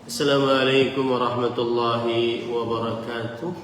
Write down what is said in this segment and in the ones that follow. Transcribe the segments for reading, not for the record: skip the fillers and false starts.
Assalamualaikum warahmatullahi wabarakatuh.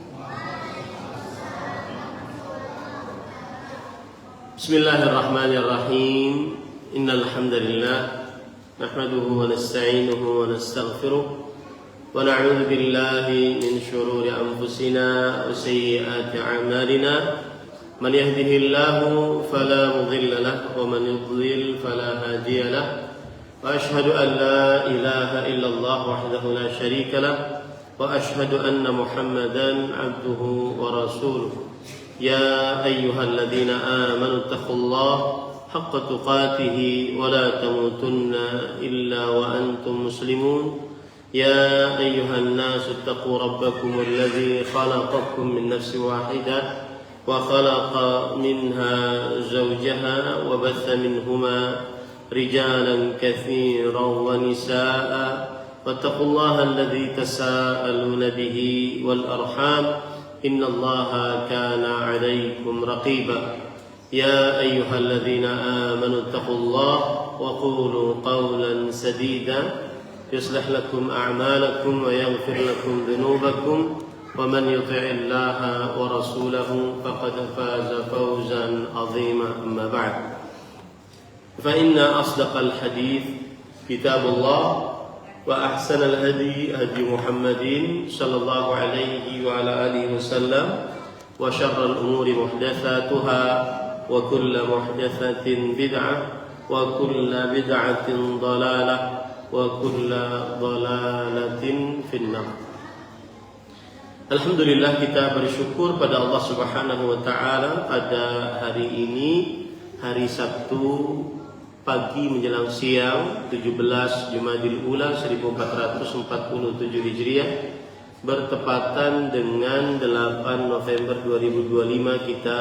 Bismillahirrahmanirrahim. Innal hamdalillah nahmaduhu wa nasta'inuhu wa nastaghfiruh wa na'udzu billahi min shururi anfusina wa sayyiati a'malina. Man yahdihillahu fala mudilla lahu wa man yudlil fala hadiya lahu. وأشهد أن لا إله إلا الله وحده لا شريك له وأشهد أن محمدا عبده ورسوله يا أيها الذين آمنوا اتقوا الله حق تقاته ولا تموتن إلا وأنتم مسلمون يا أيها الناس اتقوا ربكم الذي خلقكم من نفس واحدة وخلق منها زوجها وبث منهما رجالا كثيرا ونساء واتقوا الله الذي تساءلون به والأرحام إن الله كان عليكم رقيبا يا أيها الذين آمنوا اتقوا الله وقولوا قولا سديدا يصلح لكم أعمالكم ويغفر لكم ذنوبكم ومن يطع الله ورسوله فقد فاز فوزا عظيما أما بعد فإن أصدق الحديث كتاب الله وأحسن الهدي هدي محمد صلى الله عليه وعلى آله وسلم وشر الأمور محدثاتها وكل محدثة بدعة وكل بدعة ضلالة وكل ضلالة في النار. Alhamdulillah, kita bersyukur pada Allah Subhanahu wa taala pada hari ini, hari Sabtu pagi menjelang siang 17 Jumadil Ula 1447 Hijriah bertepatan dengan 8 November 2025, kita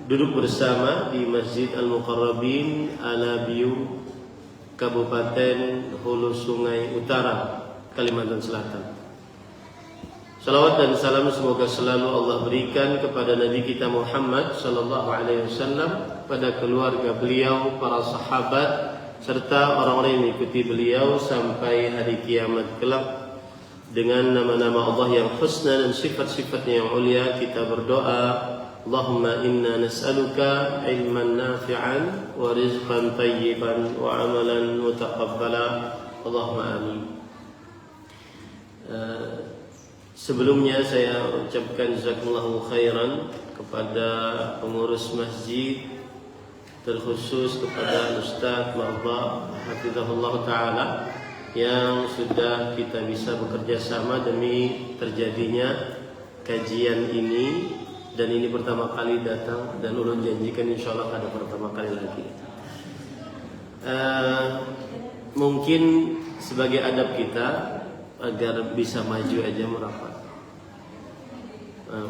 duduk bersama di Masjid Al-Muqarrabin Alabiu, Kabupaten Hulu Sungai Utara, Kalimantan Selatan. Salawat dan salam semoga selalu Allah berikan kepada Nabi kita Muhammad sallallahu alaihi wasallam, pada keluarga beliau, para sahabat, serta orang-orang yang mengikuti beliau sampai hari kiamat kelak. Dengan nama-nama Allah yang husna dan sifat-sifatnya yang mulia, kita berdoa, Allahumma inna nas'aluka ilman nafi'an wa rizqan tayyiban wa amalan mutaqabbala. Allahumma amin. Sebelumnya saya ucapkan jazakumullahu khairan kepada pengurus masjid, terkhusus kepada Ustaz Marba hafizahullah taala yang sudah kita bisa bekerja sama demi terjadinya kajian ini, dan ini pertama kali datang dan ulun janjikan insyaallah ada pertama kali lagi. Mungkin sebagai adab kita agar bisa maju aja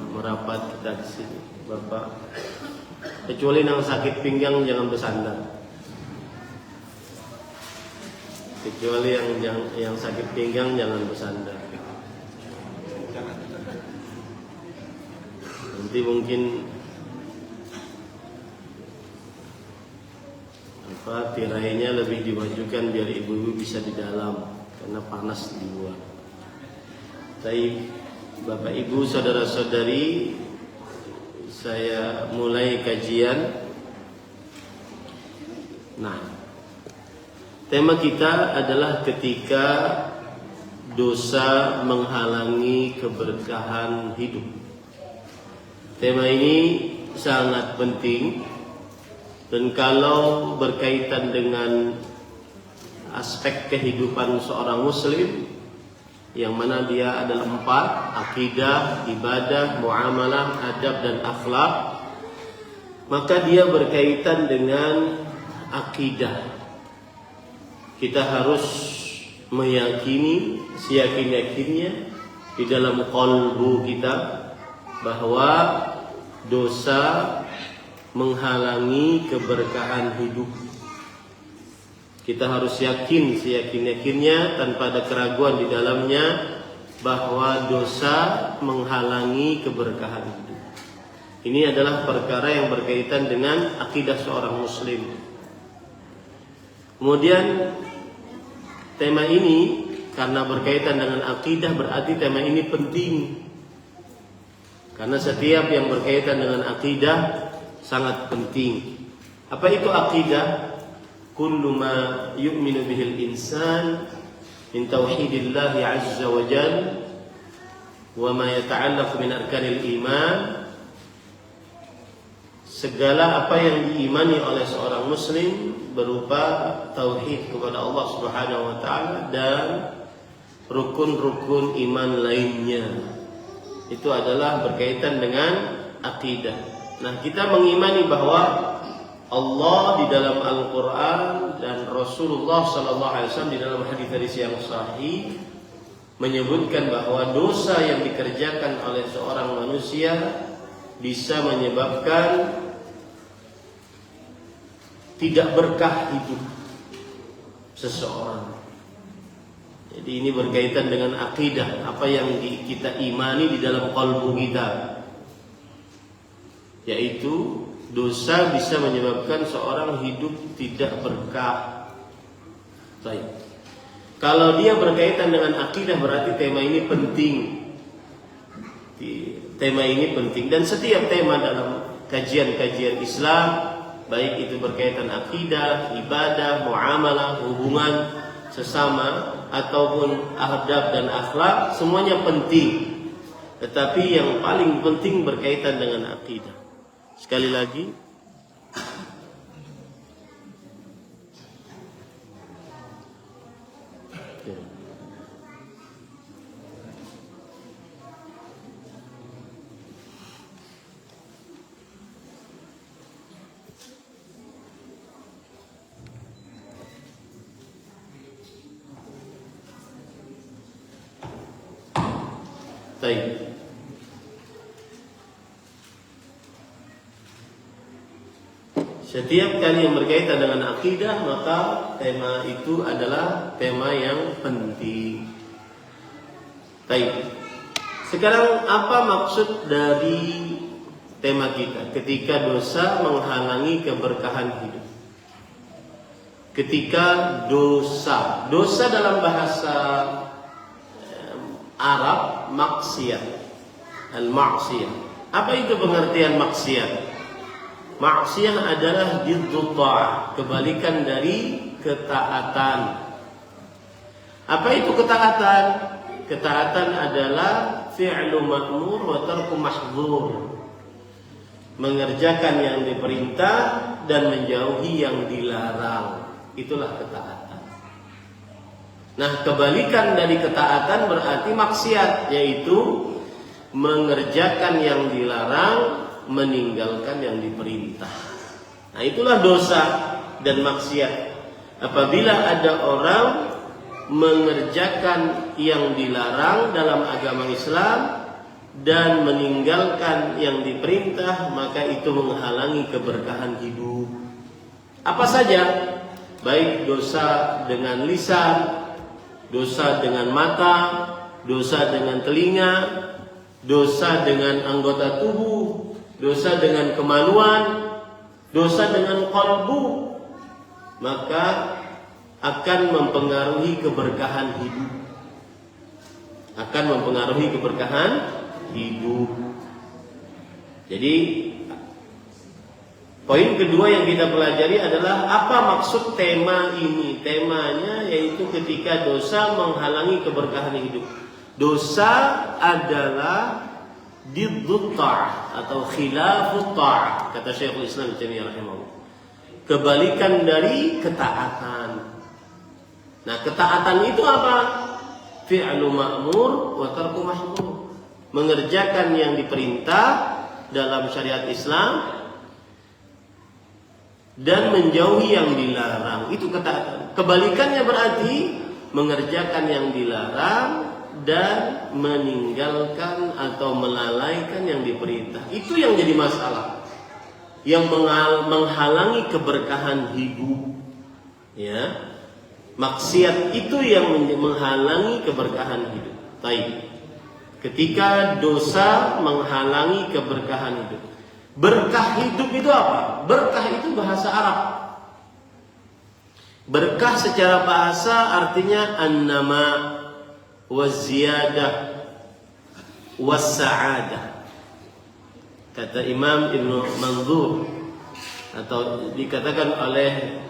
merapat kita di sini, Bapak. Kecuali yang sakit pinggang jangan bersandar. Kecuali yang sakit pinggang jangan bersandar. Nanti mungkin tirainya lebih dimajukan biar ibu-ibu bisa di dalam, karena panas di luar. Baik, Bapak Ibu, saudara-saudari, saya mulai kajian. Nah, tema kita adalah ketika dosa menghalangi keberkahan hidup. Tema ini sangat penting, dan kalau berkaitan dengan aspek kehidupan seorang muslim, yang mana dia adalah 4: akidah, ibadah, muamalah, adab, dan akhlak, maka dia berkaitan dengan akidah. Kita harus meyakini, seyakin-yakinnya di dalam qalbu kita bahwa dosa menghalangi keberkahan hidup. Kita harus yakin, seyakin-yakinnya, tanpa ada keraguan di dalamnya, bahwa dosa menghalangi keberkahan hidup. Ini adalah perkara yang berkaitan dengan akidah seorang muslim. Kemudian tema ini karena berkaitan dengan akidah berarti tema ini penting. Karena setiap yang berkaitan dengan akidah sangat penting. Apa itu akidah? Kullu ma yu'minu bihil insan min tauhidillah azza wa jalla wa ma yata'allaqu min arkanil iman. Segala apa yang diimani oleh seorang muslim berupa tauhid kepada Allah Subhanahu wa taala dan rukun-rukun iman lainnya. Itu adalah berkaitan dengan akidah. Nah, kita mengimani bahwa Allah di dalam Al-Quran dan Rasulullah SAW di dalam hadis-hadis yang sahih menyebutkan bahwa dosa yang dikerjakan oleh seorang manusia bisa menyebabkan tidak berkah hidup seseorang. Jadi ini berkaitan dengan akidah, apa yang kita imani di dalam qalbu kita, yaitu dosa bisa menyebabkan seorang hidup tidak berkah. Baik. Kalau dia berkaitan dengan akidah berarti tema ini penting. Tema ini penting dan setiap tema dalam kajian-kajian Islam, baik itu berkaitan akidah, ibadah, muamalah, hubungan sesama ataupun adab dan akhlak, semuanya penting. Tetapi yang paling penting berkaitan dengan akidah. Sekali lagi, baik. Setiap kali yang berkaitan dengan akidah, maka tema itu adalah tema yang penting. Baik. Sekarang apa maksud dari tema kita ketika dosa menghalangi keberkahan hidup? Ketika dosa dalam bahasa Arab maksiat, al-maksiyah. Apa itu pengertian maksiat? Maksiyah adalah diddut ta'ah, kebalikan dari ketaatan. Apa itu ketaatan? Ketaatan adalah fi'lu ma'mur wa tarku mahdzur. Mengerjakan yang diperintah dan menjauhi yang dilarang. Itulah ketaatan. Nah, kebalikan dari ketaatan berarti maksiat, yaitu mengerjakan yang dilarang, meninggalkan yang diperintah. Nah, itulah dosa dan maksiat. Apabila ada orang mengerjakan yang dilarang dalam agama Islam dan meninggalkan yang diperintah, maka itu menghalangi keberkahan hidup. Apa saja? Baik dosa dengan lisan, dosa dengan mata, dosa dengan telinga, dosa dengan anggota tubuh, dosa dengan kemaluan, dosa dengan qalbu, maka akan mempengaruhi keberkahan hidup. Akan mempengaruhi keberkahan hidup. Jadi poin kedua yang kita pelajari adalah apa maksud tema ini. Temanya yaitu ketika dosa menghalangi keberkahan hidup. Dosa adalah diddut ta'ah atau khilafut ta'ah, kata Syekhul Islam Ibnu Taimiyah rahimahullah. Kebalikan dari ketaatan. Nah, ketaatan itu apa? Fi'lu ma'mur wa tarku mahdzur. Mengerjakan yang diperintah dalam syariat Islam dan menjauhi yang dilarang. Itu ketaatan. Kebalikannya berarti mengerjakan yang dilarang dan meninggalkan atau melalaikan yang diperintah. Itu yang jadi masalah, yang menghalangi keberkahan hidup. Ya, maksiat itu yang menghalangi keberkahan hidup. Baik. Ketika dosa menghalangi keberkahan hidup, berkah hidup itu apa? Berkah itu bahasa Arab. Berkah secara bahasa artinya an-nama, waziyadah wassa'adah. Kata Imam Ibnu Manzur, atau dikatakan oleh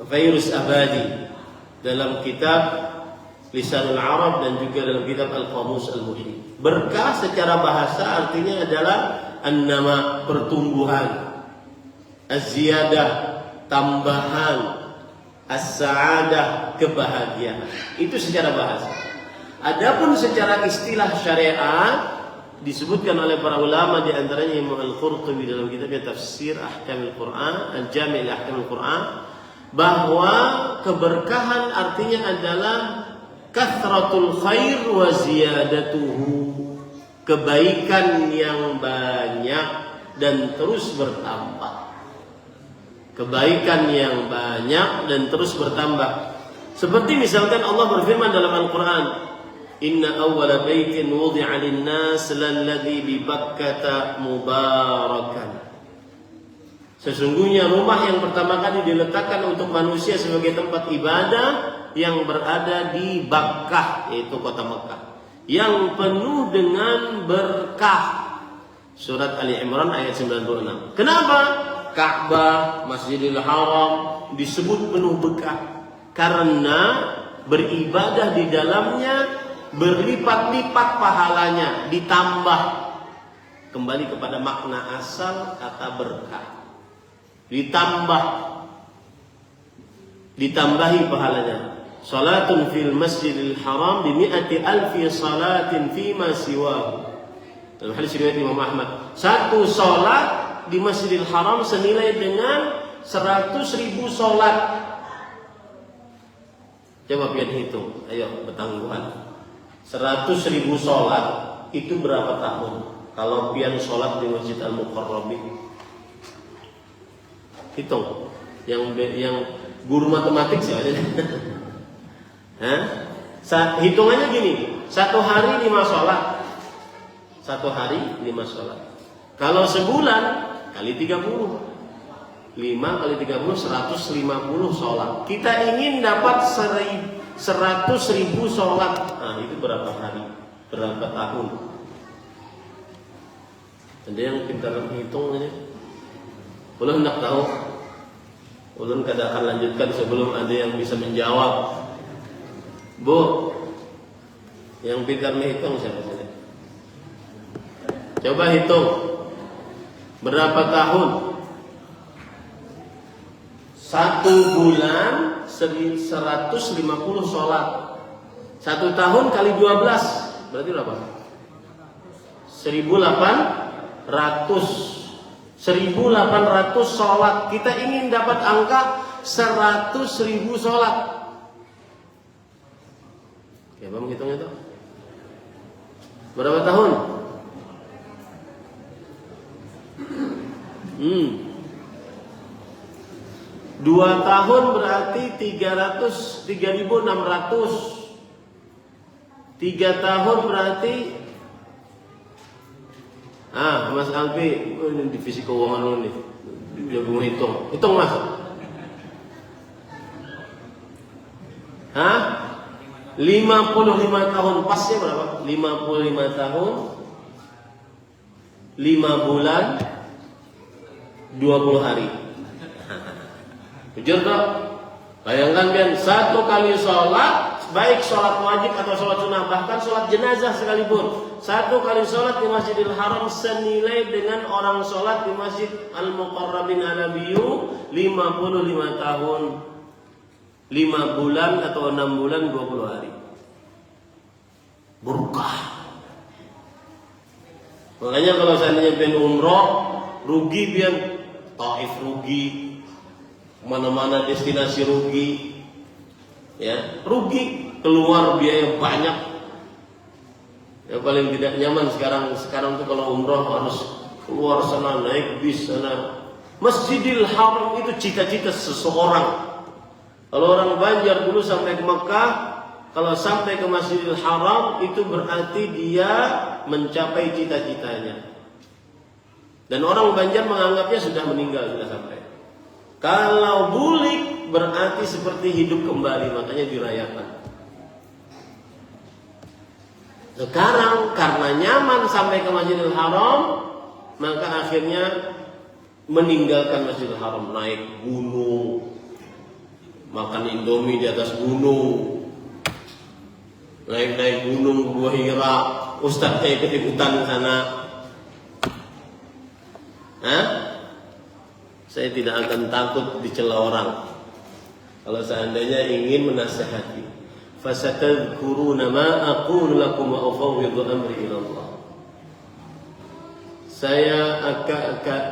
Fairuz Abadi dalam kitab Lisanul Arab dan juga dalam kitab Al-Qamus Al-Muhit. Berkah secara bahasa artinya adalah an-nama, pertumbuhan, az-ziyadah, tambahan, as-sa'adah, kebahagiaan. Itu secara bahasa. Adapun secara istilah syariat disebutkan oleh para ulama, di antaranya Imam Al-Qurtubi dalam kitabnya Tafsir Ahkamil Quran, Al-Jami' li Ahkamil Quran, bahwa keberkahan artinya adalah kathratul khair wa ziyadatuhu, kebaikan yang banyak dan terus bertambah. Kebaikan yang banyak dan terus bertambah. Seperti misalkan Allah berfirman dalam Al-Quran, Inna awwala baitin wudi'a lin-nas lalladzi bi Bakkata mubarakan. Sesungguhnya rumah yang pertama kali diletakkan untuk manusia sebagai tempat ibadah yang berada di Bakkah, yaitu kota Mekah, yang penuh dengan berkah. Surat Ali Imran ayat 96. Kenapa Ka'bah, Masjidil Haram disebut penuh berkah? Karena beribadah di dalamnya berlipat-lipat pahalanya, ditambah. Kembali kepada makna asal kata berkah. Ditambahi pahalanya. Salatun fil Masjidil Haram bi mi'ati alfi salatin fima siwahu. Dalam hadis riwayat Imam Ahmad, satu salat di Masjidil Haram senilai dengan 100.000 salat. Coba pian hitung, ayo bertanggungan. 100.000 salat itu berapa tahun? Kalau pian salat di Masjid Al-Mukarramin, hitung. Yang guru matematik sih aja. Hitungannya gini, satu hari 5 sholat. Satu hari 5 sholat. Kalau sebulan kali 30, 5 kali 30 150 sholat. Kita ingin dapat 100.000 sholat. Nah, itu berapa hari? Berapa tahun? Ada yang pintar menghitung aja? Ulun hendak tahu. Ulun kada akan lanjutkan sebelum ada yang bisa menjawab. Bu, yang pintar menghitung siapa saja? Coba hitung. Berapa tahun? 1 bulan 150 sholat. 1 tahun kali 12 berarti berapa? 1.800 sholat. Kita ingin dapat angka 100.000 sholat. Ya, Bang, hitung itu. Berapa tahun? 2 tahun berarti 3.600. 3 tahun berarti Mas Alfi, ini divisi keuangan dulu nih. Dia mau hitung. Hitung, Mas. 55 tahun, pasnya berapa? 55 tahun 5 bulan 20 hari. Jujur dong. Bayangkan kan, 1 kali sholat, baik sholat wajib atau sholat sunnah, bahkan sholat jenazah sekalipun, 1 kali sholat di Masjidil Haram senilai dengan orang sholat di Masjid Al-Mukarramin Al-Nabiyu 55 tahun 5 bulan atau 6 bulan 20 hari. Berkah. Makanya kalau seandainya pengen umroh, rugi pian Taif rugi, mana-mana destinasi rugi, ya rugi, keluar biaya banyak. Ya paling tidak nyaman sekarang tuh kalau umroh harus keluar sana, naik bis sana. Masjidil Haram itu cita-cita seseorang. Kalau orang Banjar dulu sampai ke Mekah, kalau sampai ke Masjidil Haram itu berarti dia mencapai cita-citanya. Dan orang Banjar menganggapnya sudah meninggal, sudah sampai. Kalau bulik berarti seperti hidup kembali, makanya dirayakan. Sekarang karena nyaman sampai ke Masjidil Haram, maka akhirnya meninggalkan Masjidil Haram, naik gunung, makan Indomie di atas gunung, naik gunung Gua Hira, ustadznya ikut-ikutan ke sana. Saya tidak akan takut dicela orang kalau seandainya ingin menasihati. Fasatadhkuruna ma aqulu lakum wa ufawwidhu amri ila Allah.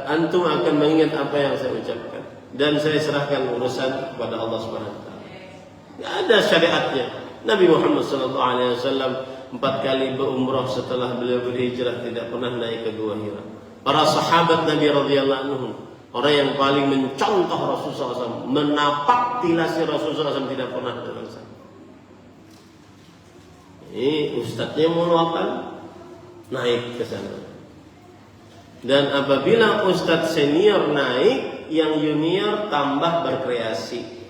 Antum akan mengingat apa yang saya ucapkan dan saya serahkan urusan kepada Allah Subhanahu wa taala. Enggak ada syariatnya. Nabi Muhammad sallallahu alaihi wasallam 4 kali berumrah setelah beliau berhijrah, tidak pernah naik ke Gua Hira. Para sahabat Nabi radhiyallahu anhum, orang yang paling mencontoh Rasulullah SAW, menapak tilasi Rasulullah SAW, tidak pernah dalam sana. Ini ustadznya mau apa? Naik ke sana. Dan apabila ustadz senior naik, yang junior tambah berkreasi.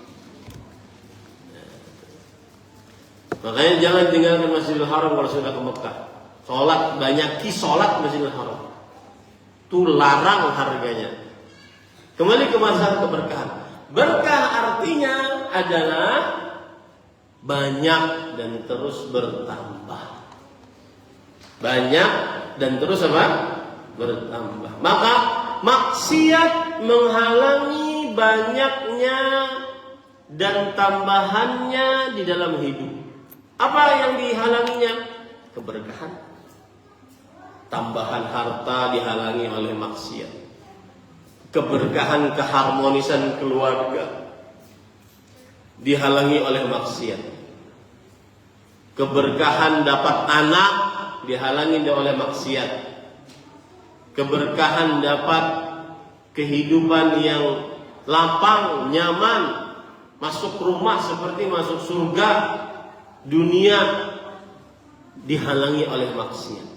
Makanya jangan tinggalkan Masjidil Haram kalau sudah ke Mekah. Sholat, banyak sholat Masjidil Haram. Itu larang harganya. Kembali ke masalah keberkahan. Berkah artinya adalah banyak dan terus bertambah. Banyak dan terus apa? Bertambah. Maka maksiat menghalangi banyaknya dan tambahannya di dalam hidup. Apa yang dihalanginya? Keberkahan. Tambahan harta dihalangi oleh maksiat. Keberkahan keharmonisan keluarga dihalangi oleh maksiat. Keberkahan dapat anak dihalangi oleh maksiat. Keberkahan dapat kehidupan yang lapang, nyaman, masuk rumah seperti masuk surga dunia, dihalangi oleh maksiat.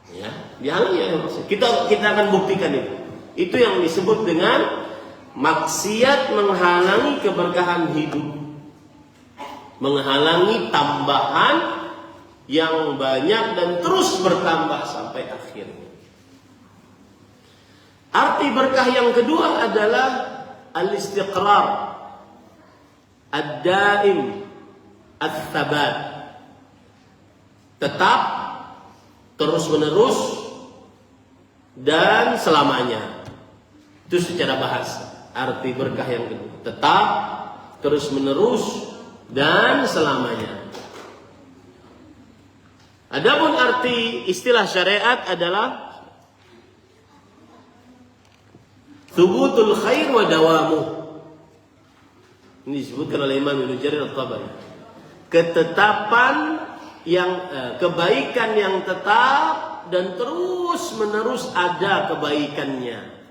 Ya, dihalangi oleh maksiat. Kita akan buktikan itu. Itu yang disebut dengan maksiat menghalangi keberkahan hidup, menghalangi tambahan yang banyak dan terus bertambah sampai akhirnya. Arti berkah yang kedua adalah al-istiqrar, ad-daim, al-thabat, tetap, terus menerus, dan selamanya. Itu secara bahasa arti berkah yang kedua, tetap, terus menerus, dan selamanya. Adapun arti istilah syariat adalah thubutul khair wa dawamuh. Ini disebutkan oleh Imam Ibnu Jarir At-Tabari. Ketetapan yang kebaikan yang tetap dan terus menerus ada kebaikannya.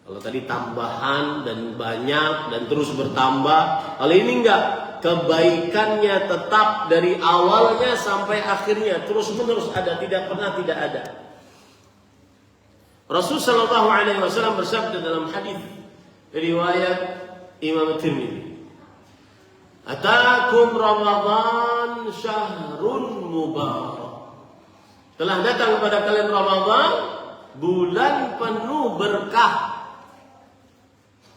Kalau tadi tambahan dan banyak dan terus bertambah, kalau ini enggak, kebaikannya tetap dari awalnya sampai akhirnya terus menerus ada, tidak pernah tidak ada. Rasul sallallahu alaihi wasallam bersabda dalam hadis riwayat Imam Tirmidzi, "Atakum Ramadan syahrun mubarak." Telah datang kepada kalian Ramadan, bulan penuh berkah.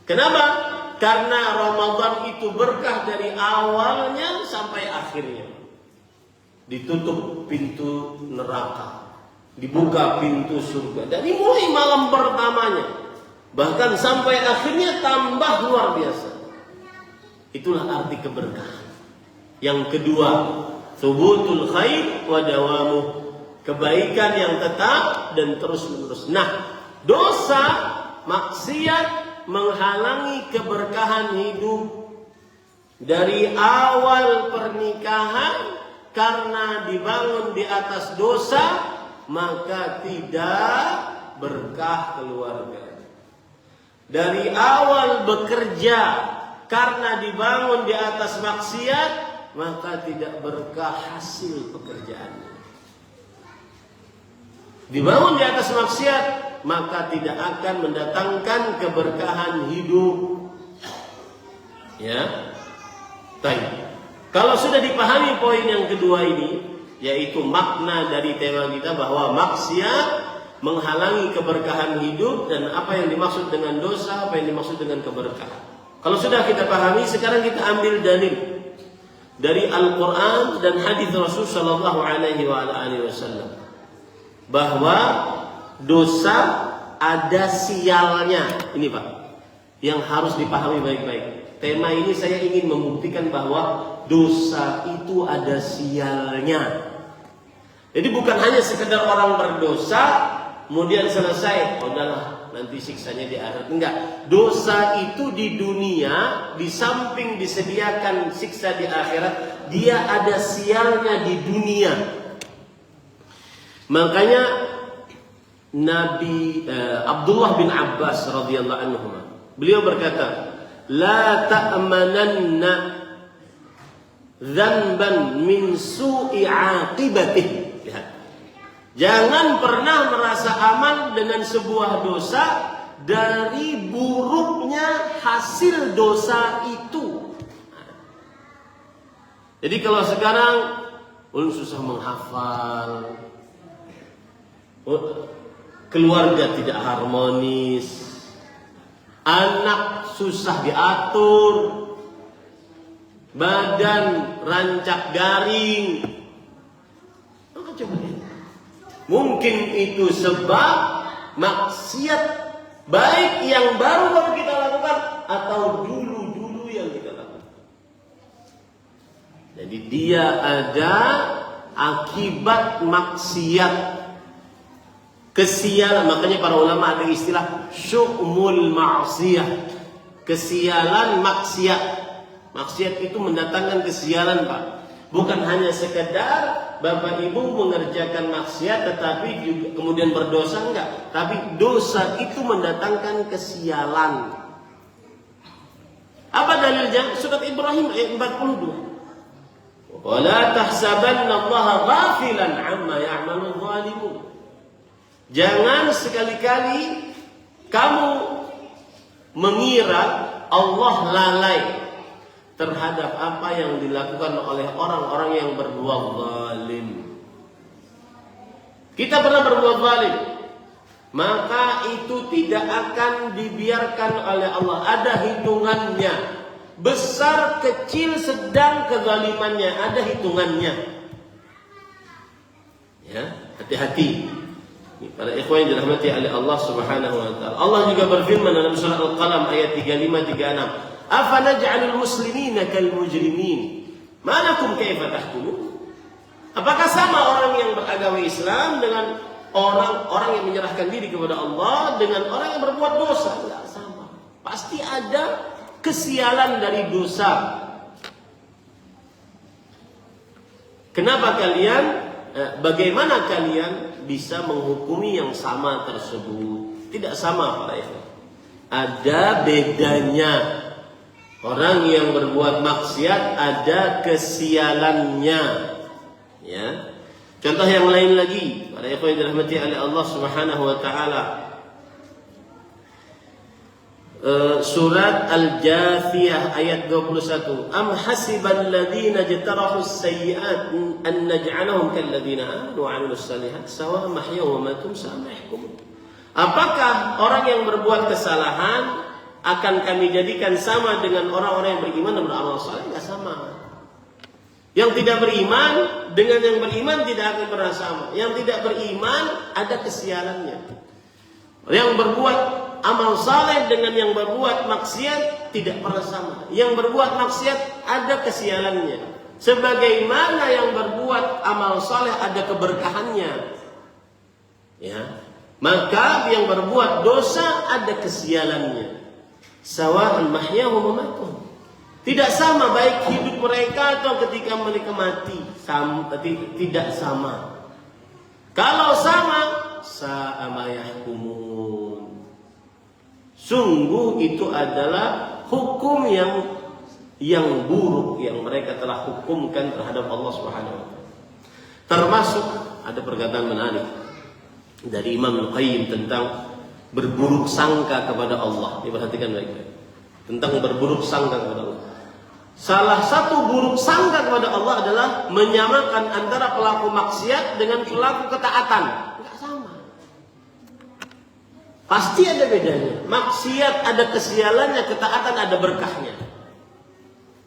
Kenapa? Karena Ramadan itu berkah dari awalnya sampai akhirnya. Ditutup pintu neraka, dibuka pintu surga dari mulai malam pertamanya, bahkan sampai akhirnya tambah luar biasa. Itulah arti keberkahan. Yang kedua, thubutul khair wa dawamuh, kebaikan yang tetap dan terus menerus. Nah, dosa, maksiat menghalangi keberkahan hidup dari awal pernikahan. Karena dibangun di atas dosa, maka tidak berkah keluarga. Dari awal bekerja, karena dibangun di atas maksiat, maka tidak berkah hasil pekerjaannya. Dibangun di atas maksiat, maka tidak akan mendatangkan keberkahan hidup. Ya, baik. Kalau sudah dipahami poin yang kedua ini, yaitu makna dari tema kita bahwa maksiat menghalangi keberkahan hidup dan apa yang dimaksud dengan dosa, apa yang dimaksud dengan keberkahan. Kalau sudah kita pahami, sekarang kita ambil dalil dari Al-Quran dan hadis Rasul Sallallahu Alaihi Wasallam bahwa dosa ada sialnya. Ini Pak, yang harus dipahami baik-baik. Tema ini saya ingin membuktikan bahwa dosa itu ada sialnya. Jadi bukan hanya sekedar orang berdosa kemudian selesai, udahlah nanti siksanya di akhirat. Enggak. Dosa itu di dunia, di samping disediakan siksa di akhirat, dia ada sialnya di dunia. Makanya Nabi Abdullah bin Abbas radhiyallahu anhu, beliau berkata, "La ta'mananna dzanban min su'i 'aqibatih." Lihat. Jangan pernah merasa aman dengan sebuah dosa dari buruknya hasil dosa itu. Jadi kalau sekarang susah menghafal, keluarga tidak harmonis, anak susah diatur, badan rancak garing, maka coba lihat. Mungkin itu sebab maksiat baik yang baru-baru kita lakukan atau dulu-dulu yang kita lakukan. Jadi dia ada akibat maksiat, kesialan. Makanya para ulama ada istilah syu'mul ma'siyah, kesialan maksiat. Maksiat itu mendatangkan kesialan, Pak. Bukan hanya sekedar Bapak Ibu mengerjakan maksiat tetapi juga kemudian berdosa, enggak. Tapi dosa itu mendatangkan kesialan. Apa dalilnya? Surat Ibrahim ayat 42. Wa la tahsabanna Allaha ghafilan 'amma ya'malul zalimun. Jangan sekali-kali kamu mengira Allah lalai terhadap apa yang dilakukan oleh orang-orang yang berbuat zalim. Kita pernah berbuat zalim, maka itu tidak akan dibiarkan oleh Allah. Ada hitungannya, besar, kecil, sedang kezalimannya, ada hitungannya. Ya, hati-hati. Para ikhwan yang dirahmati oleh Allah Subhanahu wa taala. Allah juga berfirman dalam surah Al-Qalam ayat 35-36. Afanaj'alul muslimina kal mujrimin? Malakum kaifa tahkumun? Apakah sama orang yang beragama Islam dengan orang-orang yang menyerahkan diri kepada Allah dengan orang yang berbuat dosa? Tidak sama. Pasti ada kesialan dari dosa. Kenapa kalian, bagaimana kalian bisa menghukumi yang sama tersebut? Tidak sama para ikhwan. Ada bedanya. Orang yang berbuat maksiat ada kesialannya. Ya. Contoh yang lain lagi, para ikhwan yang dirahmati oleh Allah Subhanahu wa taala. Surat Al-Jathiyah ayat 21. Am hasibal ladzina jtarahu as-sayyi'at an naj'alahum kal ladzina amanu wa 'amilus shalihat sawa'an mahyahum wa matum sa'mahkum. Apakah orang yang berbuat kesalahan akan kami jadikan sama dengan orang-orang yang beriman dan beramal saleh? Enggak sama. Yang tidak beriman dengan yang beriman tidak akan pernah sama. Yang tidak beriman ada kesialannya. Yang berbuat amal saleh dengan yang berbuat maksiat tidak pernah sama. Yang berbuat maksiat ada kesialannya. Sebagaimana yang berbuat amal saleh ada keberkahannya. Ya. Maka yang berbuat dosa ada kesialannya. Sawa'an mahyahum wa matum. Tidak sama baik hidup mereka atau ketika mereka mati. Tidak sama. Kalau sama, sa'a ma yahkumun. Sungguh itu adalah hukum yang buruk yang mereka telah hukumkan terhadap Allah Subhanahu wa taala. Termasuk ada perkataan menarik dari Imam Al-Qayyim tentang berburuk sangka kepada Allah. Diperhatikan baik-baik. Tentang berburuk sangka kepada Allah. Salah satu buruk sangka kepada Allah adalah menyamakan antara pelaku maksiat dengan pelaku ketaatan. Enggak sama. Pasti ada bedanya. Maksiat ada kesialannya, ketaatan ada berkahnya.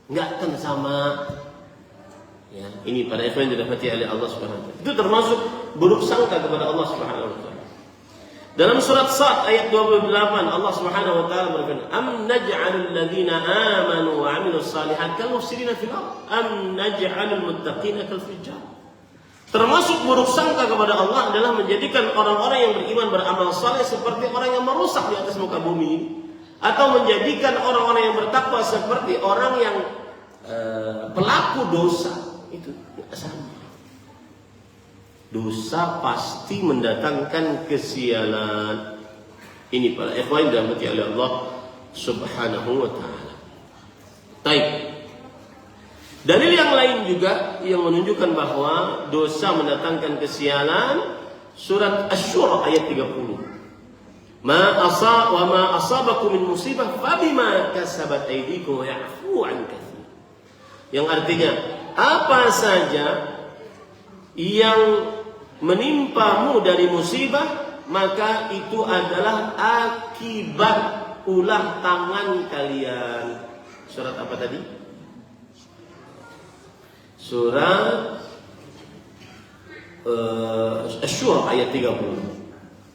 Enggak akan sama. Ya, ini pada ikhwan yang dirahmati oleh Allah Subhanahu wa taala. Itu termasuk buruk sangka kepada Allah Subhanahu wa taala. Dalam surat Sad ayat 28 Allah Subhanahu wa taala berfirman, "Am naj'alul ladzina amanu wa 'amilus shalihat kal mufsidina fil ardh am naj'alul muttaqina kal fujjar." Termasuk buruk sangka kepada Allah adalah menjadikan orang-orang yang beriman beramal saleh seperti orang yang merusak di atas muka bumi, atau menjadikan orang-orang yang bertakwa seperti orang yang pelaku dosa. Itu sama. Dosa pasti mendatangkan kesialan. Ini para ikhwan yang dirahmati oleh Allah Subhanahu wa taala. Baik. Dalil yang lain juga yang menunjukkan bahwa dosa mendatangkan kesialan, surat Asy-Syura ayat 30. Ma asabakum min musibah fabima kasabat aydikum wa ya'fu 'an katsir. Yang artinya, apa saja yang menimpamu dari musibah, maka itu adalah akibat ulah tangan kalian. Surat apa tadi? Surat Asy-Syura ayat 30.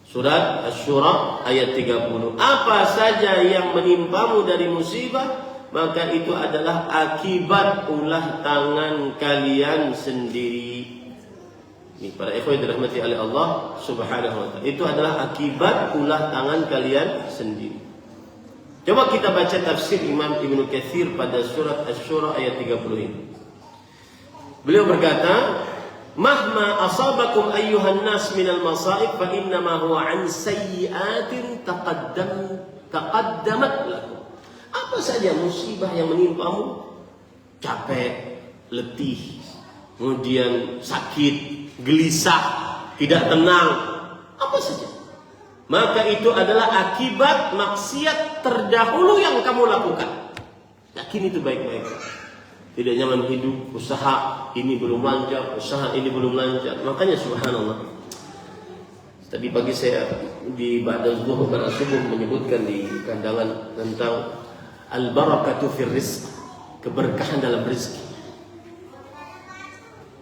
Surat Asy-Syura ayat 30. Apa saja yang menimpamu dari musibah, maka itu adalah akibat ulah tangan kalian sendiri. Ini para ikhwan dirahmati oleh Allah Subhanahu wa taala. Itu adalah akibat ulah tangan kalian sendiri. Coba kita baca tafsir Imam Ibnu Katsir pada surat Asy-Syura ayat 30 ini. Beliau berkata, "Mahma asabakum ayyuhan nas minal masaib fa innama huwa an sayyi'atin taqaddamat lakum." Apa saja musibah yang menimpamu, capek, letih, kemudian sakit, gelisah, tidak tenang, apa saja, maka itu adalah akibat maksiat terdahulu yang kamu lakukan. Yakin itu baik-baik. Tidak nyaman hidup, usaha ini belum lancar, usaha ini belum lancar. Makanya subhanallah, tadi pagi saya di ba'da zuhur pada subuh menyebutkan di kandangan tentang al-barakatu fir rizq, keberkahan dalam rezeki.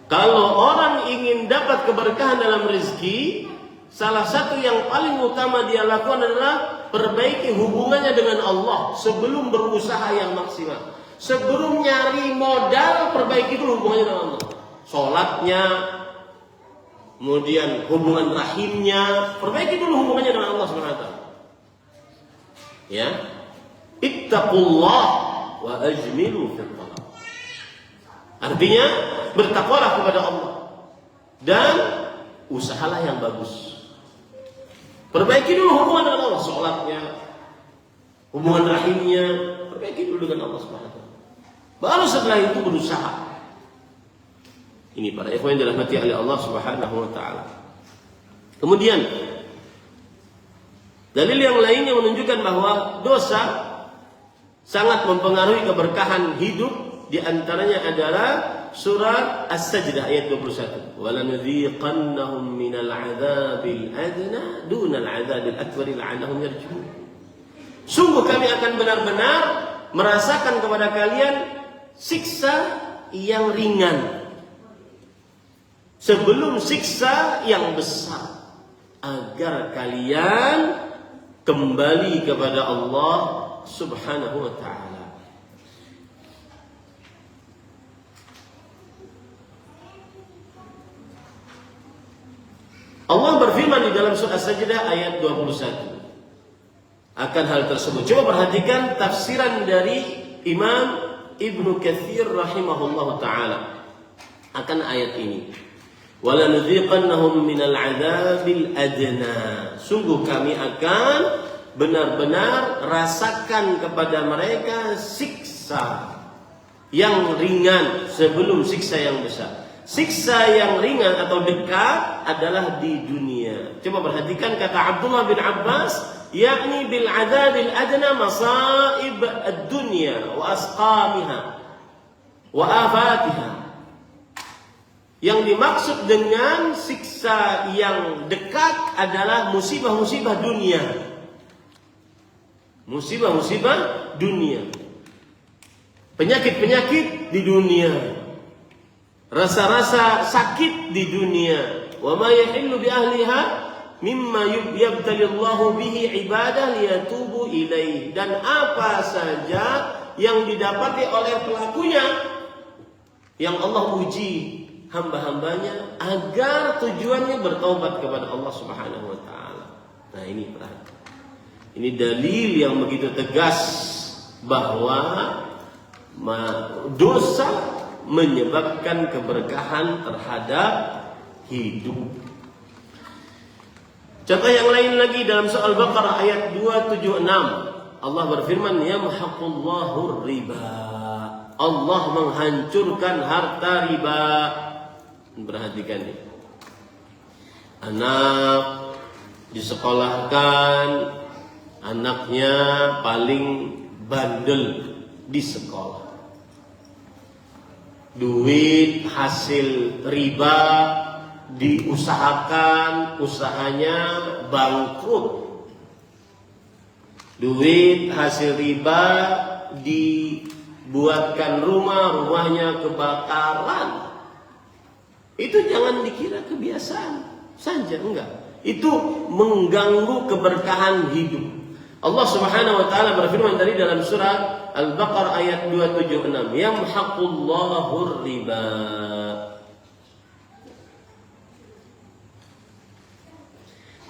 Kalau orang ingin dapat keberkahan dalam rezeki, salah satu yang paling utama dia lakukan adalah perbaiki hubungannya dengan Allah sebelum berusaha yang maksimal. Sebelum nyari modal, perbaiki dulu hubungannya dengan Allah. Salatnya, kemudian hubungan rahimnya, perbaiki dulu hubungannya dengan Allah SWT. Ya, ittaqullah wa ajmilu fil talab. Artinya bertakwalah kepada Allah dan usahalah yang bagus. Perbaiki dulu hubungan dengan Allah, salatnya, hubungan rahimnya, perbaiki dulu dengan Allah Subhanahu wa taala. Baru setelah itu berusaha. Ini para ikhwan yang dirahmati oleh Allah Subhanahu wa taala. Kemudian dalil yang lain yang menunjukkan bahwa dosa sangat mempengaruhi keberkahan hidup, di antaranya adalah surat As-Sajdah ayat 21. وَلَنُذِيقَنَّهُمْ مِنَ الْعَذَابِ الْأَدْنَى دُونَ الْعَذَابِ الْأَكْبَرِ لَعَلَّهُمْ يَرْجِعُونَ. Sungguh kami akan benar-benar merasakan kepada kalian siksa yang ringan sebelum siksa yang besar, agar kalian kembali kepada Allah Subhanahu wa ta'ala. Allah berfirman di dalam surah As-Sajdah ayat 21 akan hal tersebut. Coba perhatikan tafsiran dari Imam Ibnu Katsir rahimahullahu taala akan ayat ini. وَلَنُذِيقَنَّهُمْ مِنَ الْعَذَابِ الْأَدْنَى. Sungguh kami akan benar-benar rasakan kepada mereka siksa yang ringan sebelum siksa yang besar. Siksa yang ringan atau dekat adalah di dunia. Coba perhatikan kata Abdullah bin Abbas, yakni bil adzabil adna masaib ad-dunya wa asqamiha. wa afatiha. Yang dimaksud dengan siksa yang dekat adalah musibah-musibah dunia. Musibah-musibah dunia. Penyakit-penyakit di dunia. Rasa-rasa sakit di dunia. Wa ma yahillu bi ahliha mimma yabtalillahu bihi ibadah liyatubu ilaih. Dan apa saja yang didapati oleh pelakunya yang Allah uji hamba-hambanya agar tujuannya bertobat kepada Allah Subhanahu wa taala. Nah, ini perhatian. Ini dalil yang begitu tegas bahwa dosa menyebabkan keberkahan terhadap hidup. Contoh yang lain lagi dalam surah Al-Baqarah ayat 276. Allah berfirman, yamhaqullahu riba. Allah menghancurkan harta riba. Perhatikan nih. Anak disekolahkan, anaknya paling bandel di sekolah. Duit hasil riba diusahakan, usahanya bangkrut. Duit hasil riba dibuatkan rumah, rumahnya kebakaran. Itu jangan dikira kebiasaan saja, enggak. Itu mengganggu keberkahan hidup. Allah Subhanahu wa taala berfirman tadi dalam surah Al-Baqarah ayat 276, yamhaqullahu riba.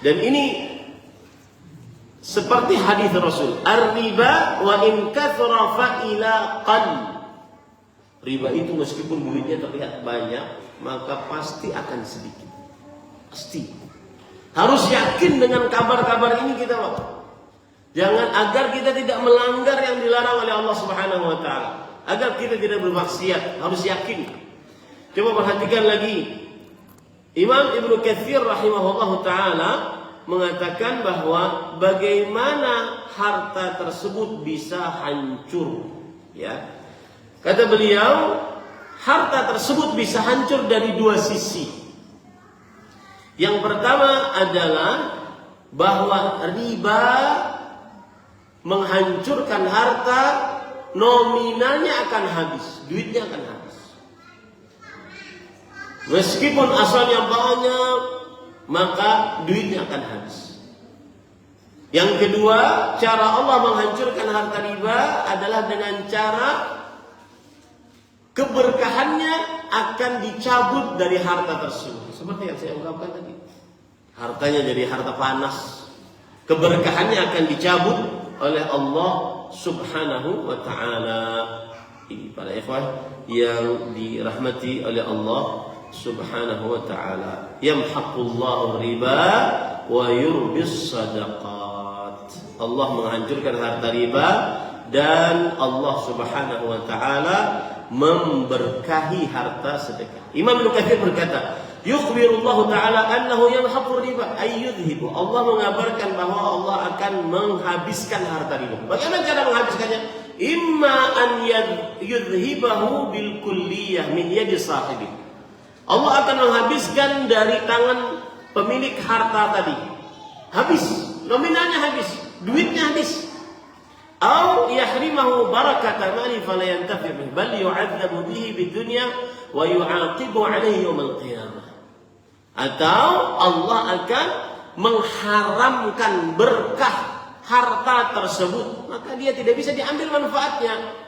Dan ini seperti hadis Rasul, ar-riba wa in kathra fa ila qal. Riba itu meskipun duitnya terlihat banyak, maka pasti akan sedikit. Pasti. Harus yakin dengan kabar-kabar ini kita, Pak. Jangan agar kita tidak melanggar yang dilarang oleh Allah Subhanahu wa taala. Agar kita tidak bermaksiat, harus yakin. Coba perhatikan lagi. Imam Ibnu Katsir rahimahullahu taala mengatakan bahwa bagaimana harta tersebut bisa hancur, ya. Kata beliau, harta tersebut bisa hancur dari dua sisi. Yang pertama adalah bahwa riba menghancurkan harta, nominalnya akan habis, duitnya akan habis. Meskipun asalnya banyak, maka duitnya akan habis. Yang kedua, cara Allah menghancurkan harta riba adalah dengan cara keberkahannya akan dicabut dari harta tersebut. Seperti yang saya ungkapkan tadi. Hartanya jadi harta panas. Keberkahannya akan dicabut oleh Allah Subhanahu wa ta'ala. Ini para ikhwan yang dirahmati oleh Allah Subhanahu wa ta'ala. Yamhaqullahu riba wa yurbis sadaqat. Allah menghancurkan harta riba dan Allah Subhanahu wa ta'ala memberkahi harta sedekah. Imam Ibnu Katsir berkata, yukhbirullahu ta'ala annahu yamhaqur riba ay yudhibu. Allah mengabarkan bahwa Allah akan menghabiskan harta riba. Bagaimana cara menghabiskannya? Imma an yudhibahu bil kulliyah min yadi sahibi. Allah akan menghabiskan dari tangan pemilik harta tadi. Habis, nominalnya habis, duitnya habis. Atau yahrimahu barakata mali fala yantafi bihi bal yu'adzabu bihi bid dunya wa yu'aqibu 'alaihi yaumil qiyamah. Atau Allah akan mengharamkan berkah harta tersebut, maka dia tidak bisa diambil manfaatnya.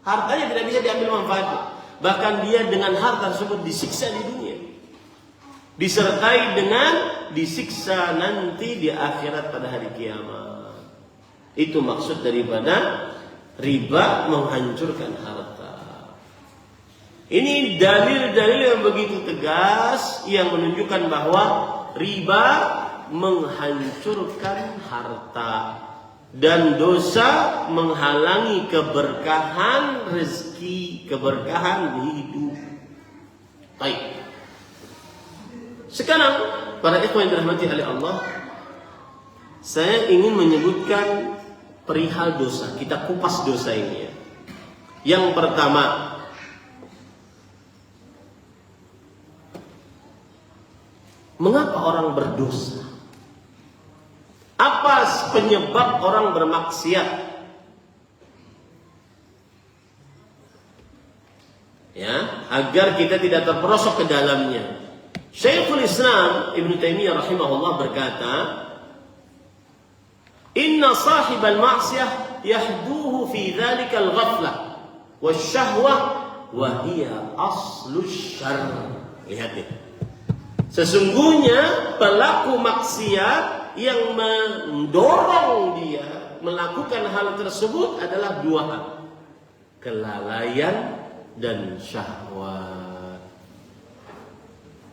Hartanya tidak bisa diambil manfaatnya. Bahkan dia dengan harta tersebut disiksa di dunia, disertai dengan disiksa nanti di akhirat pada hari kiamat. Itu maksud daripada riba menghancurkan harta. Ini dalil-dalil yang begitu tegas yang menunjukkan bahwa riba menghancurkan harta dan dosa menghalangi keberkahan rezeki, keberkahan hidup. Baik. Sekarang para ikhwan yang dirahmati oleh Allah, saya ingin menyebutkan perihal dosa. Kita kupas dosa ini ya. Yang pertama, orang berdosa? Apa penyebab orang bermaksiat? Ya, agar kita tidak terperosok ke dalamnya. Syekhul Islam Ibnu Taimiyah rahimahullah berkata, "Inna sahibal ma'siyah yahduhu fi dzalikal ghaflah wasyahwah wa hiya aslus syarr." Lihat nih. Sesungguhnya pelaku maksiat yang mendorong dia melakukan hal tersebut adalah dua hal: kelalaian dan syahwat.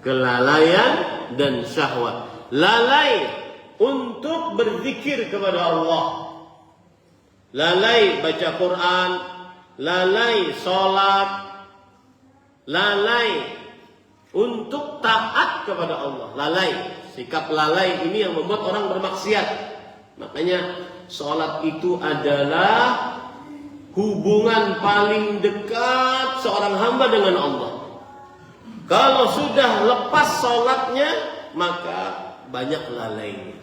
Kelalaian dan syahwat. Lalai untuk berzikir kepada Allah, lalai baca Quran, lalai sholat, lalai untuk taat kepada Allah. Lalai, sikap lalai ini yang membuat orang bermaksiat. Makanya sholat itu adalah hubungan paling dekat seorang hamba dengan Allah. Kalau sudah lepas sholatnya, maka banyak lalainya.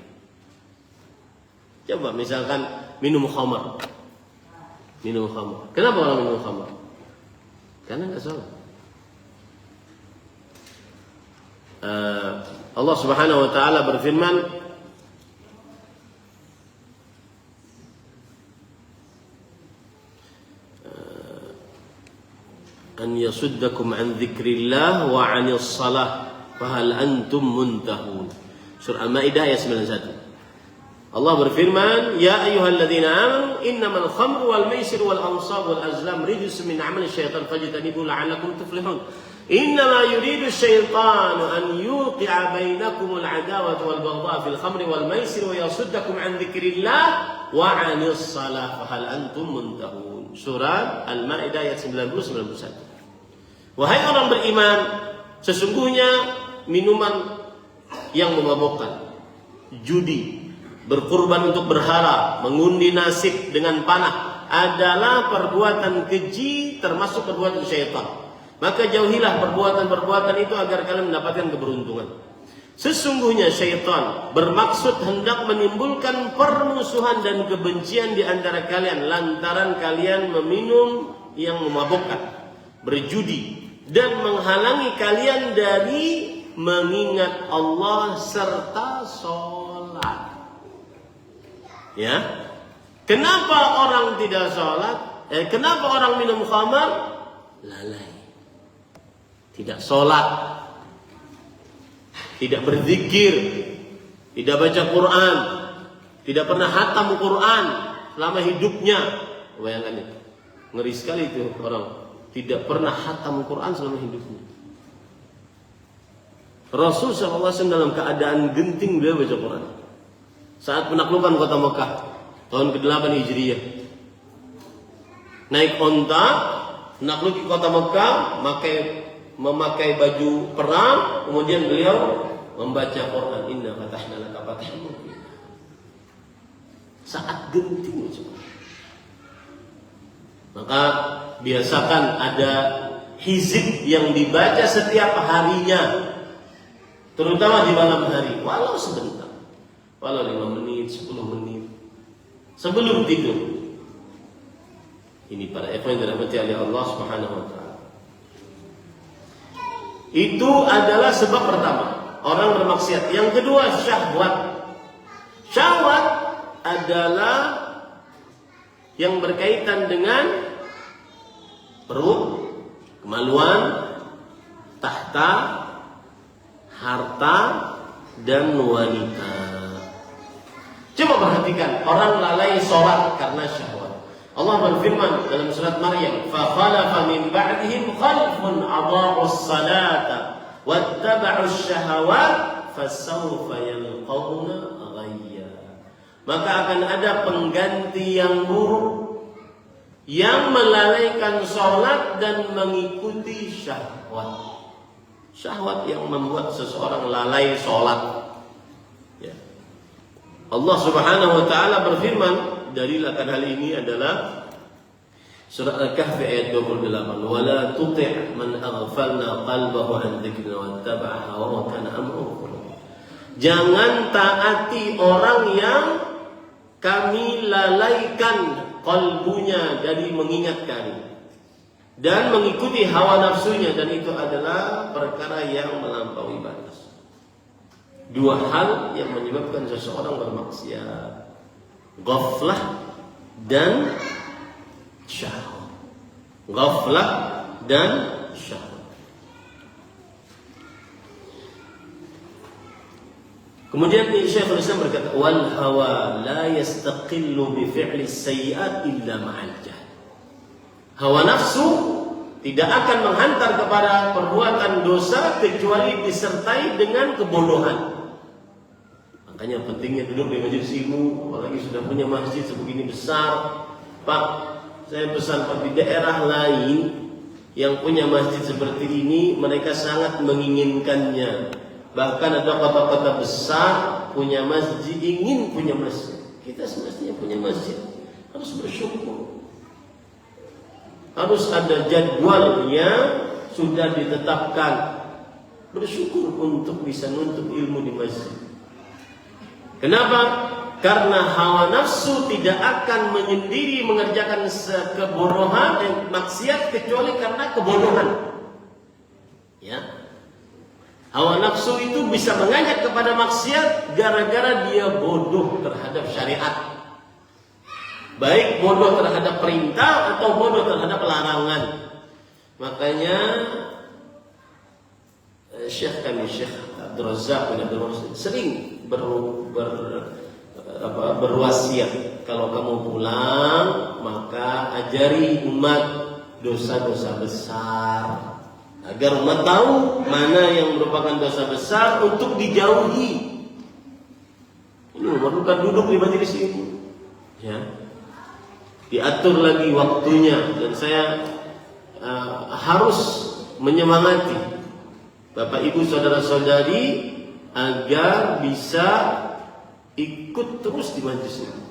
Coba misalkan minum khamar. Minum khamar. Kenapa orang minum khamar? Karena nggak sholat. Allah Subhanahu wa taala berfirman, an yasuddakum an dzikrillah wa 'anil shalah fahal antum muntahun. Surah Al-Maidah ayat 91. Allah berfirman, ya ayyuhalladzina amanu innamal khamru wal maisir wal ansab wal azlam rijsun min 'amali syaitan fajtanibuhu la'allakum tuflihun. Innama yuridu syaitanu an yuqi'a bainakumul 'adawata wal baghdha'a fil khamri wal maisir wa yasuddakum an dzikrillah wa 'anis shalah fahal antum muntahun. Surah Al-Maidah ayat 90-91. Wahai orang beriman, sesungguhnya minuman yang memabukkan, judi, berkurban untuk berhala, mengundi nasib dengan panah adalah perbuatan keji termasuk perbuatan syaitan. Maka jauhilah perbuatan-perbuatan itu agar kalian mendapatkan keberuntungan. Sesungguhnya syaitan bermaksud hendak menimbulkan permusuhan dan kebencian di antara kalian lantaran kalian meminum yang memabukkan, berjudi, dan menghalangi kalian dari mengingat Allah serta sholat. Ya, kenapa orang tidak sholat? Kenapa orang minum khamar? Lalai, tidak sholat, tidak berzikir, tidak baca Quran, tidak pernah khatam Quran selama hidupnya. Bayangkan itu, ngeri sekali itu orang tidak pernah khatam Quran selama hidupnya. Rasul SAW dalam keadaan genting beliau baca Quran saat penaklukan kota Mekah tahun ke-8 Hijriah. Naik onta menakluki kota Mekah, memakai baju perang, kemudian beliau membaca Quran. Inna fatahna laka fathan mubina. Saat genting coba. Maka biasakan ada hizib yang dibaca setiap harinya, terutama di malam hari, walau sebentar, walau 5 menit, 10 menit sebelum tidur. Ini para ikhwan yang dirahmati oleh Allah Subhanahu wa taala. Itu adalah sebab pertama, orang bermaksiat. Yang kedua, syahwat. Syahwat adalah yang berkaitan dengan perut, kemaluan, tahta, harta, dan wanita. Coba perhatikan, orang lalai sholat karena syahwat. Allah berfirman dalam surat Maryam, "Fakhalafa min ba'dihim khalfun adha'us salata wattaba'us syahawat fasawfa yalqawna ghayya." Maka akan ada pengganti yang buruk yang melalaikan sholat dan mengikuti syahwat. Syahwat yang membuat seseorang lalai sholat. Ya. Allah Subhanahu wa taala berfirman, dalil akan hal ini adalah surah Al-Kahfi ayat 28. "Wala tuti' man aghfalna qalbahu an dzikrina wattaba'a hawahu wa kana amruhu." Jangan taati orang yang kami lalaikan kalbunya dari mengingat kami dan mengikuti hawa nafsunya, dan itu adalah perkara yang melampaui batas. Dua hal yang menyebabkan seseorang bermaksiat: ghaflah dan syahwat. Ghaflah dan syahwat. Kemudian Syekhul Islam berkata, wal hawa la yastaqillu bi fi'li sayyi'at illa ma'al jahl. Hawa nafsu tidak akan menghantar kepada perbuatan dosa kecuali disertai dengan kebodohan. Makanya pentingnya duduk di majelis ilmu, apalagi sudah punya masjid sebegini besar. Pak, saya pesan Pak, di daerah lain yang punya masjid seperti ini, mereka sangat menginginkannya. Bahkan ada kota-kota besar punya masjid, ingin punya masjid. Kita semestinya punya masjid, harus bersyukur. Harus ada jadwalnya, sudah ditetapkan. Bersyukur untuk bisa nuntut ilmu di masjid. Kenapa? Karena hawa nafsu tidak akan menyendiri mengerjakan kebodohan dan maksiat kecuali karena kebodohan. Ya. Hawa nafsu itu bisa mengajak kepada maksiat gara-gara dia bodoh terhadap syariat. Baik bodoh terhadap perintah atau bodoh terhadap larangan. Makanya Syekh Abdul Razak bin Abdul Rasul sering berwasiat, kalau kamu pulang maka ajari umat dosa-dosa besar, agar umat tahu mana yang merupakan dosa besar untuk dijauhi. Ini memerlukan duduk di majelis ini, ya. Diatur lagi waktunya, dan saya harus menyemangati Bapak Ibu saudara-saudari agar bisa ikut terus di majelis ini.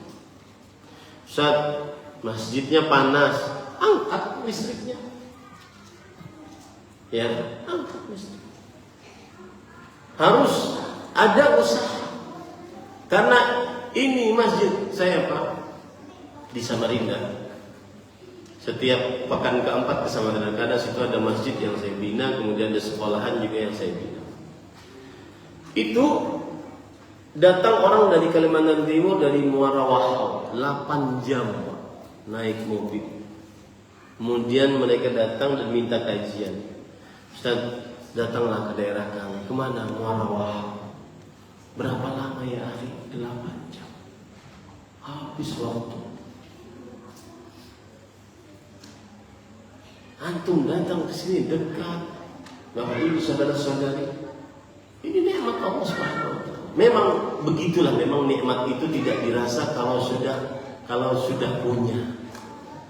Saat masjidnya panas, angkat listriknya. Ya, angkat listrik. Harus ada usaha. Karena ini masjid saya, Pak, di Samarinda. Setiap pekan keempat ke Samarinda, kadang situ ada masjid yang saya bina, kemudian ada sekolahan juga yang saya bina. Itu datang orang dari Kalimantan Timur, dari Muara Wahau, 8 jam Pak, naik mobil. Kemudian mereka datang dan minta kajian. Ustaz, datanglah ke daerah kami. Kemana? Muara Wahau. Berapa lama ya hari? 8 jam. Habis waktu. Antum datang ke sini dekat. Bapak Ibu saudara-saudari, ini nikmat Allah Subhanahu wa taala. Memang begitulah, memang nikmat itu tidak dirasa kalau sudah punya.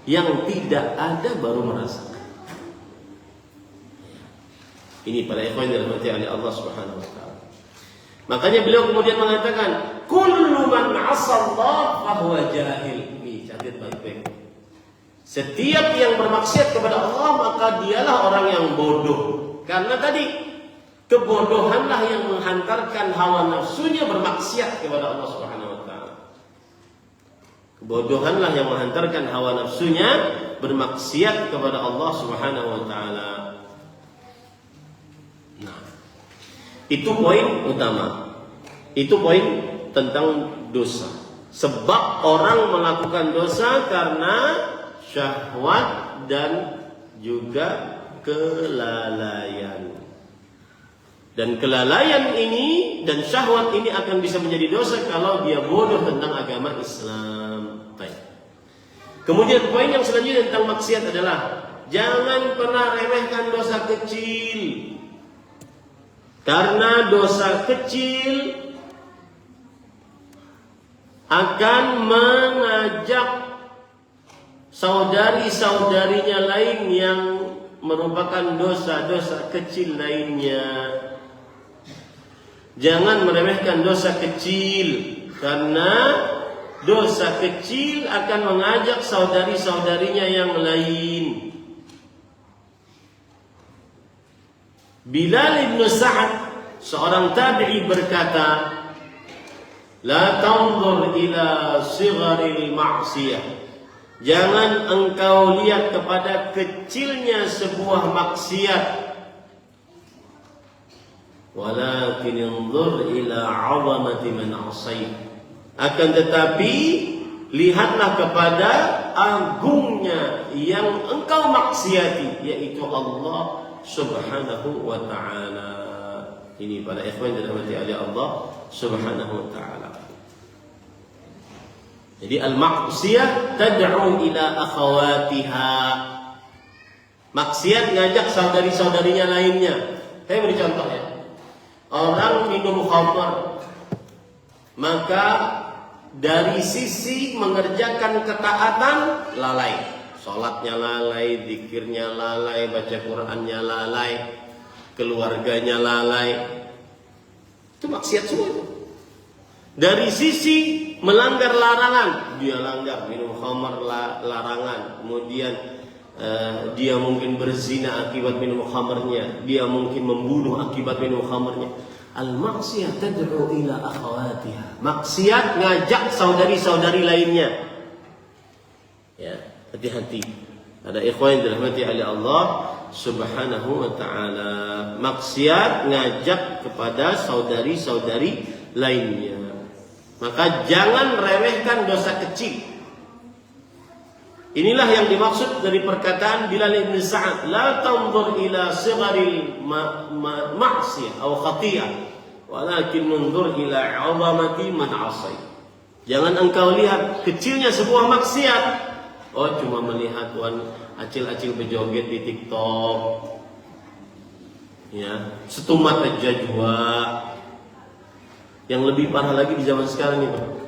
Yang tidak ada baru merasakan. Ini para ikhwan yang dirahmati oleh Allah Subhanahu wa taala. Makanya beliau kemudian mengatakan, kullu man 'asallah fa huwa jahil. Ini catat baik-baik. Setiap yang bermaksiat kepada Allah maka dialah orang yang bodoh. Karena tadi kebodohanlah yang menghantarkan hawa nafsunya bermaksiat kepada Allah Subhanahu wa taala. Kebodohanlah yang menghantarkan hawa nafsunya bermaksiat kepada Allah Subhanahu wa taala. Nah, itu poin utama. Itu poin tentang dosa. Sebab orang melakukan dosa karena syahwat dan juga kelalaian. Dan kelalaian ini dan syahwat ini akan bisa menjadi dosa kalau dia bodoh tentang agama Islam. Baik. Kemudian poin yang selanjutnya tentang maksiat adalah jangan pernah remehkan dosa kecil. Karena dosa kecil akan mengajak saudari-saudarinya lain yang merupakan dosa-dosa kecil lainnya. Jangan meremehkan dosa kecil, karena dosa kecil akan mengajak saudari-saudarinya yang lain. Bilal bin Sa'ad seorang tabi'i berkata, la tanzur ila sigharil ma'siyah. Jangan engkau lihat kepada kecilnya sebuah maksiat. Walakin anzur ila 'azamati man 'asait. Akan tetapi lihatlah kepada agungnya yang engkau maksiati, yaitu Allah Subhanahu wa ta'ala. Ini para ikhwan dirahmati oleh Allah Subhanahu wa ta'ala. Jadi al-maksiyah tad'u ila akhawatiha. Maksiat ngajak saudari-saudarinya lainnya. Saya beri contoh ya. Orang minum khamr, maka dari sisi mengerjakan ketaatan lalai. Salatnya lalai, zikirnya lalai, baca Qur'annya lalai, keluarganya lalai. Itu maksiat semua itu. Dari sisi melanggar larangan, dia langgar minum khamar larangan, kemudian dia mungkin berzina akibat minum khamarnya, dia mungkin membunuh akibat minum khamarnya. Al-maksiyah tad'u ila akhawatiha. Maksiat ngajak saudari-saudari lainnya. Ya, hati-hati. Ada ikhwan yang dirahmati oleh Allah Subhanahu wa ta'ala. Maksiat ngajak kepada saudari-saudari lainnya. Maka jangan remehkan dosa kecil. Inilah yang dimaksud dari perkataan Bilal bin Sa'ad, la tanzur ila sigharil ma'siyah atau khatiyah, walakin nanzur ila 'azamati man 'asai. Jangan engkau lihat kecilnya sebuah maksiat. Oh, cuma melihat acil-acil berjoget di TikTok. Ya, setumat aja jua. Yang lebih parah lagi di zaman sekarang ini, Pak.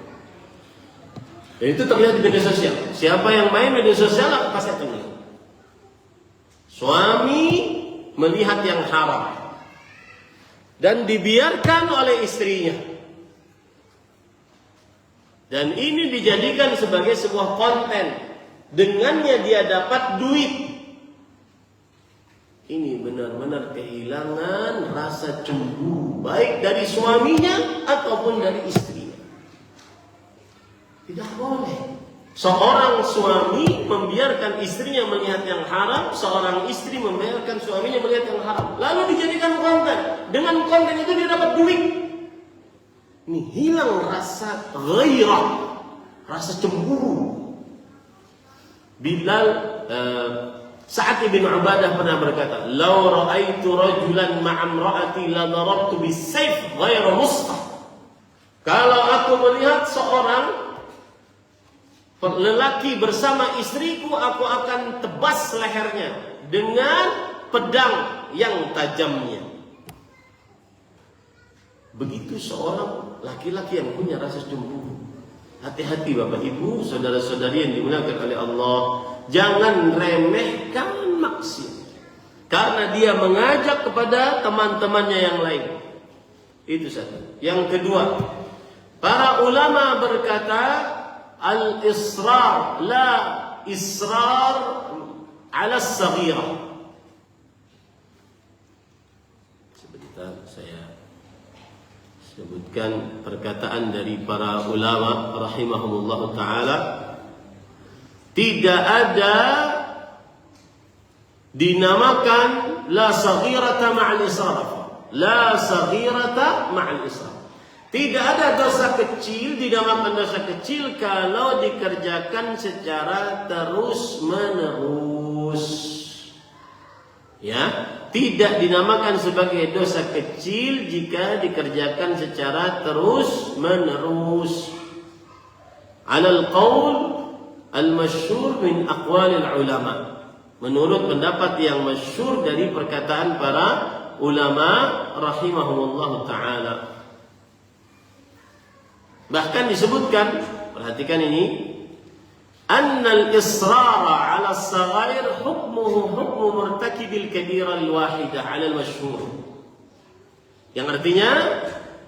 Dan itu terlihat di media sosial. Siapa yang main media sosial pasti terlihat. Suami melihat yang haram dan dibiarkan oleh istrinya. Dan ini dijadikan sebagai sebuah konten. Dengannya dia dapat duit. Ini benar-benar kehilangan rasa cemburu, baik dari suaminya ataupun dari istrinya. Tidak boleh seorang suami membiarkan istrinya melihat yang haram, seorang istri membiarkan suaminya melihat yang haram, lalu dijadikan konten. Dengan konten itu dia dapat duit. Ini hilang rasa ghairah, rasa cemburu. Bilal Sa'ad bin Ubadah pernah berkata, "Lau ra'aitu rajulan ma'a imra'ati la darabtu bis-sayf ghairu mustah." Kalau aku melihat seorang lelaki bersama istriku, aku akan tebas lehernya dengan pedang yang tajamnya. Begitu seorang laki-laki yang punya rasa cemburu. Hati-hati Bapak Ibu, saudara-saudari yang dimuliakan oleh Allah. Jangan remehkan maksiat, karena dia mengajak kepada teman-temannya yang lain. Itu satu. Yang kedua, para ulama berkata, al-israr la israr ala as-saghirah. Sebentar saya sebutkan perkataan dari para ulama rahimahumullah ta'ala. Tidak ada dinamakan la saghirata ma'al israf. La saghirata ma'al israf. Tidak ada dosa kecil dinamakan dosa kecil kalau dikerjakan secara terus-menerus. Ya, tidak dinamakan sebagai dosa kecil jika dikerjakan secara terus-menerus. Alal qaul al-masyhur min aqwalil ulama. Menurut pendapat yang masyhur dari perkataan para ulama rahimahumullah ta'ala. Bahkan disebutkan, perhatikan ini, annal israra 'ala as-saghair hukmuhu hukmu murtakibil kabira al-wahidah 'ala al-masyhur. Yang artinya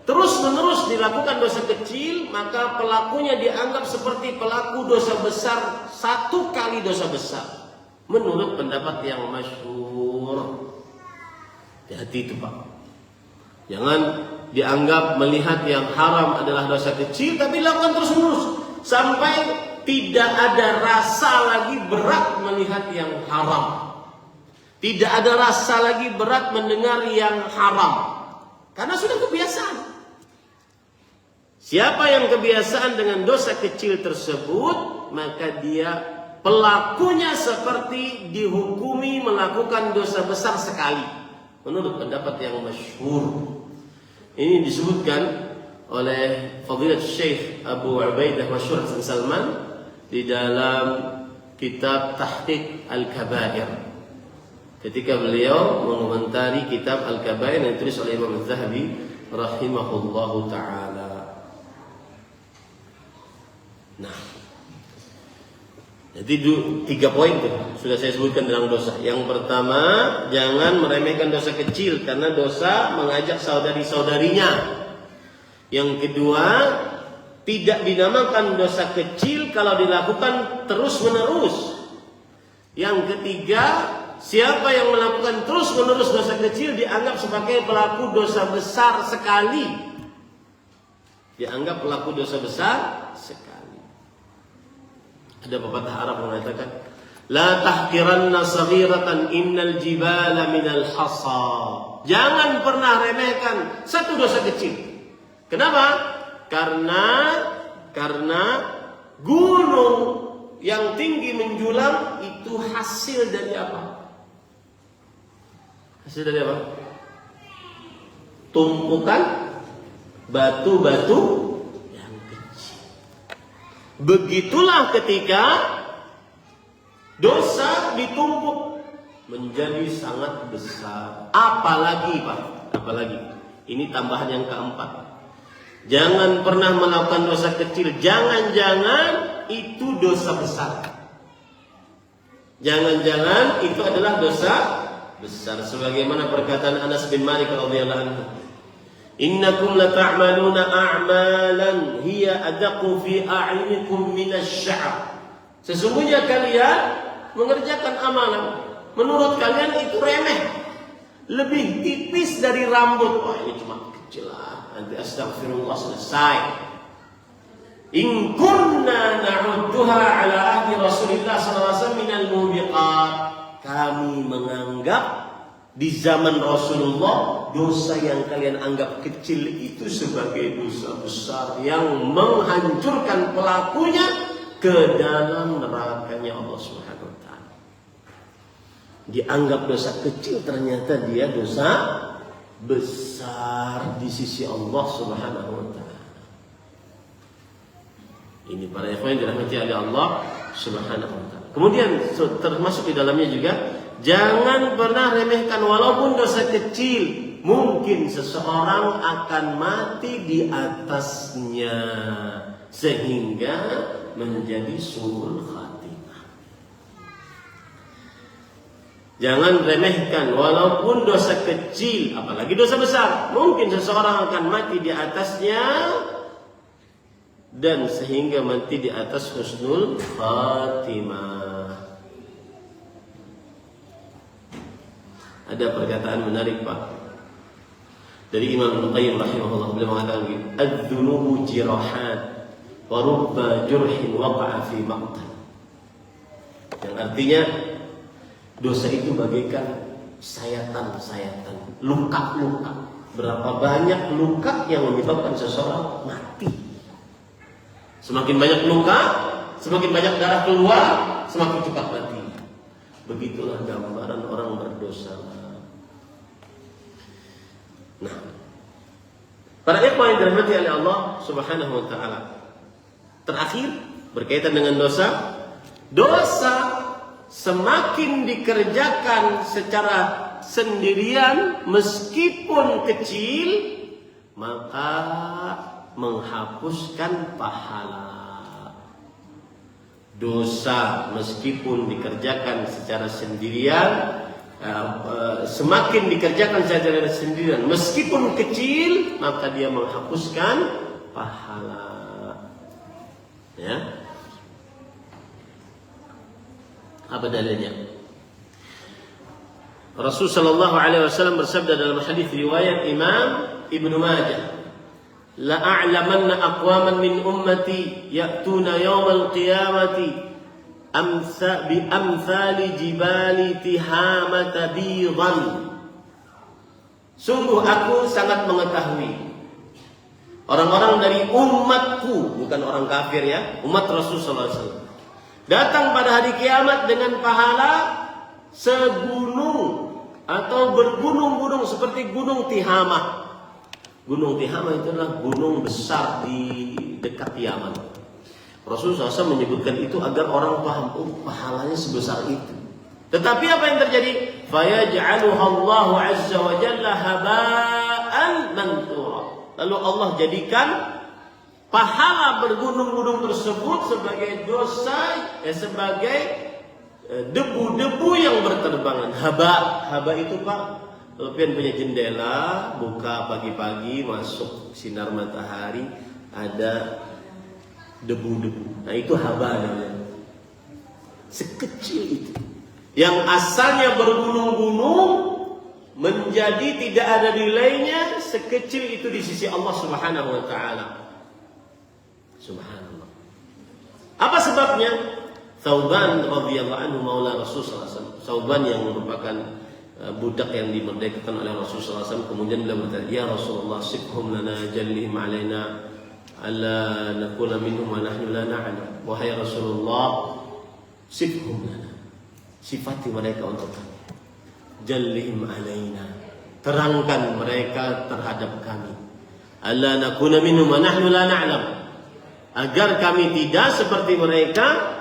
terus-menerus dilakukan dosa kecil, maka pelakunya dianggap seperti pelaku dosa besar, satu kali dosa besar. Menurut pendapat yang masyhur. Hati-hati itu Pak. Jangan dianggap melihat yang haram adalah dosa kecil, tapi lakukan terus-menerus sampai tidak ada rasa lagi berat melihat yang haram. Tidak ada rasa lagi berat mendengar yang haram. Karena sudah kebiasaan. Siapa yang kebiasaan dengan dosa kecil tersebut, maka dia pelakunya seperti dihukumi melakukan dosa besar sekali. Menurut pendapat yang masyhur. Ini disebutkan oleh Fadilat Syekh Abu Ubaidah Masyhur Hasan Salman di dalam kitab Tahqiq Al-Kabair. Ketika beliau mengomentari kitab Al-Kabair yang ditulis oleh Imam Az-Zahabi rahimahullahu taala. Nah, jadi 3 poin tuh sudah saya sebutkan dalam dosa. Yang pertama, jangan meremehkan dosa kecil karena dosa mengajak saudari-saudarinya. Yang kedua, tidak dinamakan dosa kecil kalau dilakukan terus-menerus. Yang ketiga, siapa yang melakukan terus-menerus dosa kecil dianggap sebagai pelaku dosa besar sekali. Dianggap pelaku dosa besar sekali. Ada pepatah Arab mengatakan, la tahqiranna saghiratan innal jibala minal hasa. Jangan pernah remehkan satu dosa kecil. Kenapa? Karena gunung yang tinggi menjulang itu hasil dari apa? Hasil dari apa? Tumpukan batu-batu yang kecil. Begitulah ketika dosa ditumpuk menjadi sangat besar. Apalagi Pak? Apalagi? Ini tambahan yang keempat. Jangan pernah melakukan dosa kecil. Jangan-jangan itu dosa besar. Jangan-jangan itu adalah dosa besar. Sebagaimana perkataan Anas bin Malik radhiyallahu anhu, innakum lata'maluna a'malan hiya adaqu fi a'yunikum minasy-sya'r. Sesungguhnya kalian mengerjakan amalan menurut kalian itu remeh, lebih tipis dari rambut. Wah, ini cuma kecil lah, nanti astagfirullah selesai. In kunna na'udduha ala ahdi Rasulillah sallallahu alaihi wasallam minal mubiqat. Kami menganggap di zaman Rasulullah dosa yang kalian anggap kecil itu sebagai dosa besar yang menghancurkan pelakunya ke dalam nerakanya Allah Subhanahu wa taala. Dianggap dosa kecil, ternyata dia dosa besar di sisi Allah Subhanahu wa taala. Ini para ikhwan yang dirahmati oleh Allah Subhanahu wa taala. Kemudian termasuk di dalamnya juga, jangan pernah remehkan walaupun dosa kecil. Mungkin seseorang akan mati di atasnya sehingga menjadi su'ul khatimah. Jangan remehkan walaupun dosa kecil, apalagi dosa besar. Mungkin seseorang akan mati di atasnya dan sehingga mati di atas husnul khatimah. Ada perkataan menarik Pak dari Imam Ibnu Qayyim rahimahullah. Beliau mengatakan begini, adz-dzunubu jirahat wa rubba jurhin waqa'a fi maqtal. Yang artinya dosa itu bagaikan sayatan-sayatan, luka-luka. Berapa banyak luka yang menyebabkan seseorang mati. Semakin banyak luka, semakin banyak darah keluar, semakin cepat mati. Begitulah gambaran orang berdosa. Nah, para ikhwan yang dirahmati oleh Allah Subhanahu wa taala. Terakhir berkaitan dengan dosa. Dosa semakin dikerjakan secara sendirian meskipun kecil, maka menghapuskan pahala. Dosa meskipun dikerjakan secara sendirian, semakin dikerjakan secara sendirian meskipun kecil, maka dia menghapuskan pahala. Ya. Apa dalilnya? Rasul sallallahu alaihi wasallam bersabda dalam hadis riwayat Imam Ibnu Majah. La a'lamanna aqwaman min ummati ya'tuna yawmal qiyamati bi amthali jibali tihamata bidan. Sungguh aku sangat mengetahui orang-orang dari umatku, bukan orang kafir ya, umat Rasulullah SAW, datang pada hari kiamat dengan pahala segunung atau bergunung-gunung seperti gunung Tihamah. Gunung Tihamah itu adalah gunung besar di dekat Yaman. Rasulullah SAW menyebutkan itu agar orang paham, oh pahalanya sebesar itu. Tetapi apa yang terjadi? Fayaj'aluha Allahu 'azza wa jalla haba'an manthura. Lalu Allah jadikan pahala bergunung-gunung tersebut sebagai dosa, sebagai debu-debu yang berterbangan. Haba itu Pak, Alfian punya jendela, buka pagi-pagi, masuk sinar matahari, ada debu-debu. Nah itu haba namanya. Sekecil itu. Yang asalnya bergunung-gunung menjadi tidak ada nilainya, sekecil itu di sisi Allah Subhanahu wa taala. Subhanallah. Apa sebabnya? Thauban radhiyallahu anhu maula Rasulullah SAW. Thauban yang merupakan budak yang dimerdekakan oleh Rasulullah SAW, kemudian beliau berkata, ya Rasulullah, sifhum lana jallihim alaina alla nakuna minhum wa nahnu la na'lam. Wahai Rasulullah, sifhum lana, sifati mereka untuk kami. Jallihim alaina, terangkan mereka terhadap kami. Alla nakuna minhum wa nahnu la na'lam, agar kami tidak seperti mereka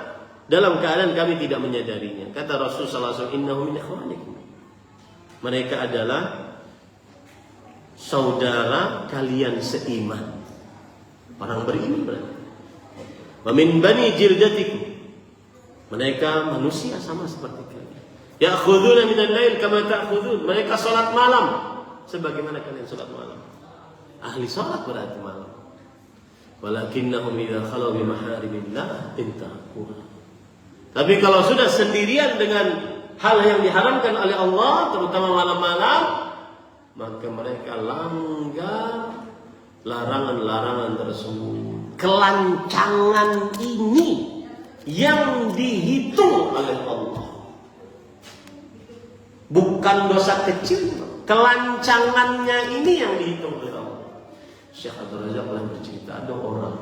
dalam keadaan kami tidak menyadarinya. Kata Rasulullah SAW, innahu min ikhwanikum, mereka adalah saudara kalian seiman, orang beriman berarti. Wa min bani jirdatikum, mereka manusia sama seperti kalian. Ya'khuduna minal lail kama ta'khudun, mereka salat malam sebagaimana kalian salat malam. Ahli salat berarti malam. Walakinnahum idza khalu bi maharimillah intaquha. Tapi kalau sudah sendirian dengan hal yang diharamkan oleh Allah, terutama malam-malam, maka mereka langgar larangan-larangan tersebut. Kelancangan ini yang dihitung oleh Allah, bukan dosa kecil. Kelancangannya ini yang dihitung oleh Allah. Syekh Abdul Razak pernah bercerita, ada orang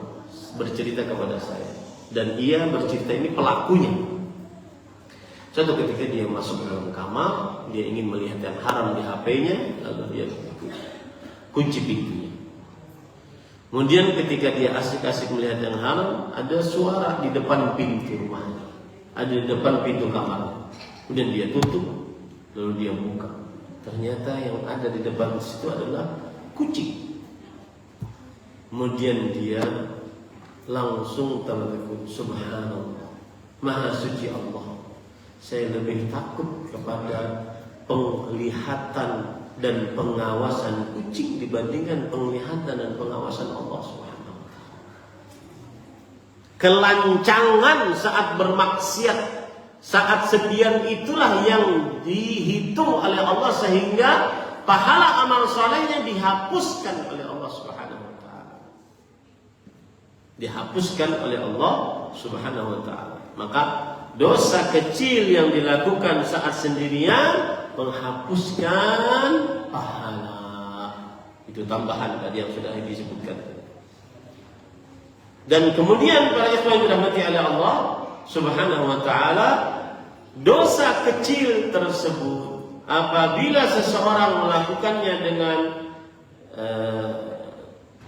bercerita kepada saya, dan ia bercerita ini pelakunya. Suatu ketika dia masuk ke dalam kamar, dia ingin melihat yang haram di HP-nya, lalu dia kunci pintunya. Kemudian ketika dia asik-asik melihat yang haram, ada suara di depan pintu rumahnya, ada di depan pintu kamar. Kemudian dia tutup, lalu dia buka. Ternyata yang ada di depan situ adalah kucing. Kemudian dia langsung tertegun, subhanallah, maha suci Allah. Saya lebih takut kepada penglihatan dan pengawasan kucing dibandingkan penglihatan dan pengawasan Allah Subhanahu wa taala. Kelancangan saat bermaksiat, saat sepian itulah yang dihitung oleh Allah sehingga pahala amal solehnya dihapuskan oleh Allah Subhanahu wa taala. Dihapuskan oleh Allah Subhanahu wa taala. Maka dosa kecil yang dilakukan saat sendirian menghapuskan pahala. Itu tambahan tadi yang sudah disebutkan. Dan kemudian para ikhwan yang dirahmati oleh Allah Subhanahu wa taala, dosa kecil tersebut apabila seseorang melakukannya dengan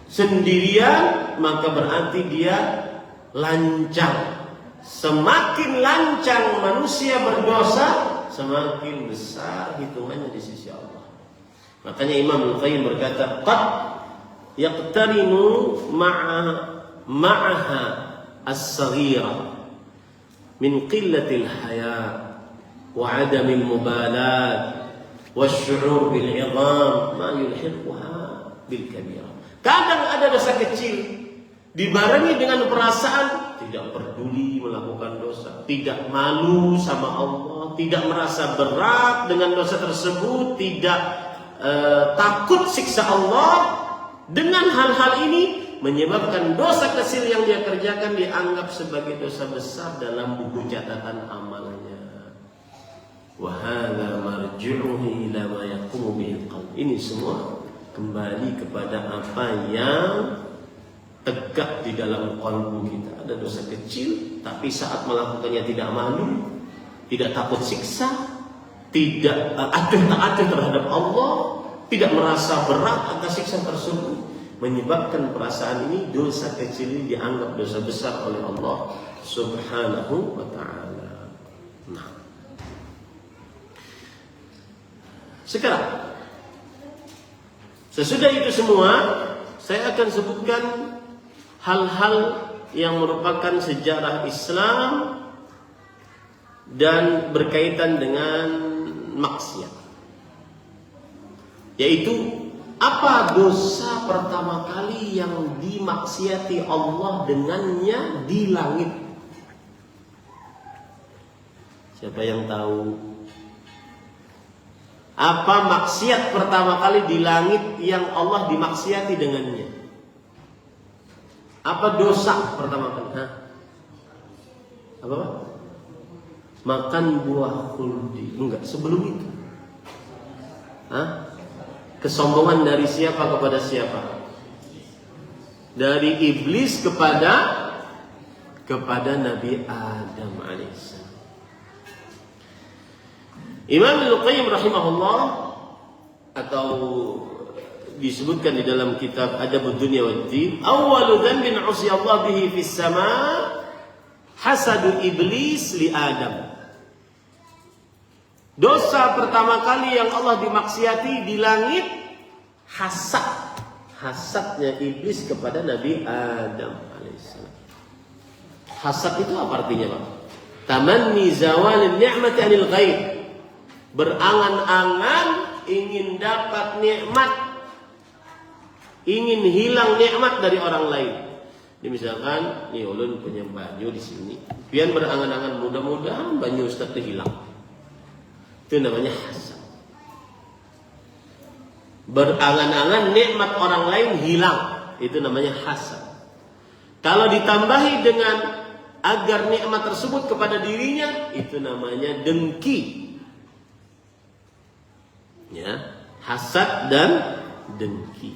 sendirian, maka berarti dia lancang. Semakin lancang manusia berdosa, semakin besar hitungannya di sisi Allah. Makanya Imam Al-Qayyim berkata, qad yaqtarinu ma'aha as-saghira min qillatil haya wa 'adamil mubalat wasyu'ur bil 'idham ma yulhiquha bil kabira. Kadang ada dosa kecil dibarengi dengan perasaan tidak peduli melakukan dosa, tidak malu sama Allah, tidak merasa berat dengan dosa tersebut, tidak takut siksa Allah, dengan hal-hal ini menyebabkan dosa kecil yang dia kerjakan dianggap sebagai dosa besar dalam buku catatan amalnya. Wa hadza marji'uhu ila ma yaqumu bihi qalb. Ini semua kembali kepada apa yang tegak di dalam kalbu kita. Ada dosa kecil, tapi saat melakukannya tidak malu, tidak takut siksa, tidak acuh tak acuh terhadap Allah, tidak merasa berat atas siksa tersebut, menyebabkan perasaan ini, dosa kecil ini dianggap dosa besar oleh Allah Subhanahu wa ta'ala. Nah, sekarang sesudah itu semua, saya akan sebutkan hal-hal yang merupakan sejarah Islam dan berkaitan dengan maksiat. Yaitu, apa dosa pertama kali yang dimaksiati Allah dengannya di langit? Siapa yang tahu? Apa maksiat pertama kali di langit yang Allah dimaksiati dengannya? Apa dosa pertama kali? Apa? Makan buah khuldi. Enggak, sebelum itu. Kesombongan dari siapa kepada siapa? Dari iblis kepada Nabi Adam alaihissalam. Imam Al-Qayyim rahimahullah, atau disebutkan di dalam kitab Adabud Dunya Waddin, awwalu dhanbin 'usiya Allah bihi fis sama' hasadu iblis li Adam. Dosa pertama kali yang Allah dimaksiati di langit, hasadnya iblis kepada Nabi Adam alaihissalam. Hasad itu apa artinya, Pak? Tamanni zawalin ni'mati anil ghaib. Berangan-angan ingin dapat nikmat, ingin hilang nikmat dari orang lain. Ini misalkan, nih ulun punya banyu di sini, pian berangan-angan mudah-mudahan banyu Ustaz itu hilang. Itu namanya hasad. Berangan-angan nikmat orang lain hilang, itu namanya hasad. Kalau ditambahi dengan agar nikmat tersebut kepada dirinya, itu namanya dengki. Ya, hasad dan dengki.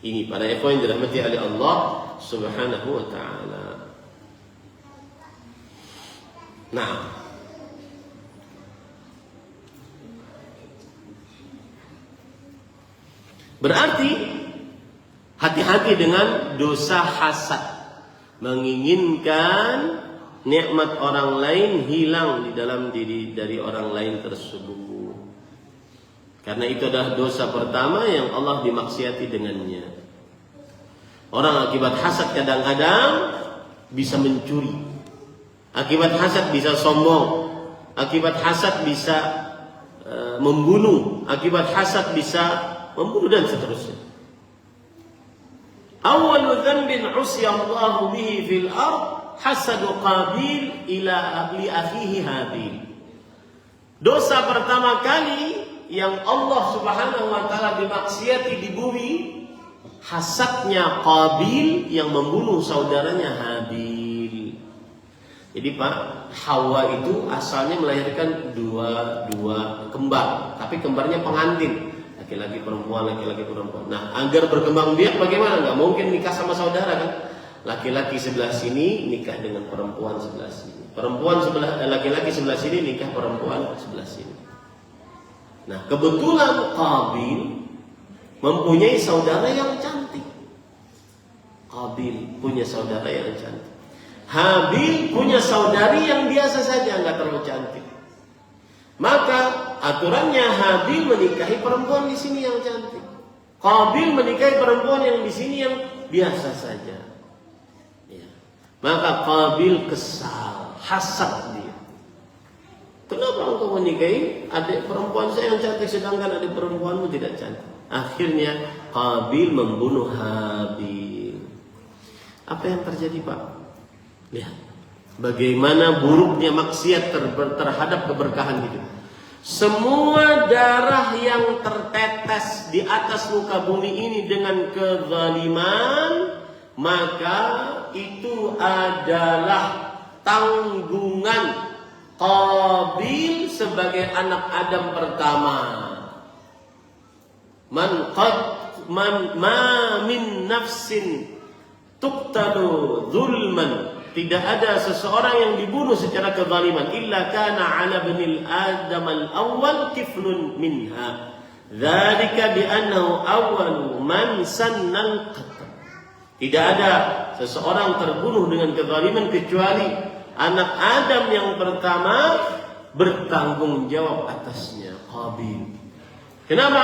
Ini para ikhwan yang dirahmati oleh Allah Subhanahu wa ta'ala. Nah, berarti hati-hati dengan dosa hasad, menginginkan nikmat orang lain hilang di dalam diri dari orang lain tersebut. Karena itu adalah dosa pertama yang Allah dimaksiati dengannya. Orang akibat hasad kadang-kadang bisa mencuri, akibat hasad bisa sombong, akibat hasad bisa membunuh, akibat hasad bisa membunuh dan seterusnya. Awwalu dhanbin 'usiya Allah bihi fil ard hasadu Qabil ila li akhihi Habil. Dosa pertama kali yang Allah Subhanahu wa ta'ala dimaksiati di bumi, hasadnya Qabil yang membunuh saudaranya Habil. Jadi Pak, Hawa itu asalnya melahirkan dua kembar, tapi kembarnya pengantin, laki-laki perempuan, laki-laki perempuan. Nah, agar berkembang biak bagaimana? Nggak mungkin nikah sama saudara kan? Laki-laki sebelah sini nikah dengan perempuan sebelah sini, laki-laki sebelah sini nikah perempuan sebelah sini. Nah, kebetulan Qabil mempunyai saudara yang cantik. Qabil punya saudara yang cantik. Habil punya saudari yang biasa saja, nggak terlalu cantik. Maka aturannya Habil menikahi perempuan di sini yang cantik, Qabil menikahi perempuan yang di sini yang biasa saja. Ya. Maka Qabil kesal, hasad dia. Kenapa engkau menikahi adik perempuan saya yang cantik sedangkan adik perempuanmu tidak cantik? Akhirnya Qabil membunuh Habil. Apa yang terjadi, Pak? Lihat bagaimana buruknya maksiat terhadap keberkahan hidup. Semua darah yang yang tertetes di atas muka bumi ini dengan kezaliman, maka itu adalah tanggungan Qabil sebagai anak Adam pertama. Ma min nafsin tuqtalu zulman, tidak ada seseorang yang dibunuh secara kezaliman illa kana ala binil adam al-awwal kiflun minha dzalika bi annahu awwalu man sannal qatl. Tidak ada seseorang terbunuh dengan kezaliman kecuali anak Adam yang pertama bertanggung jawab atasnya, Qabil. Kenapa?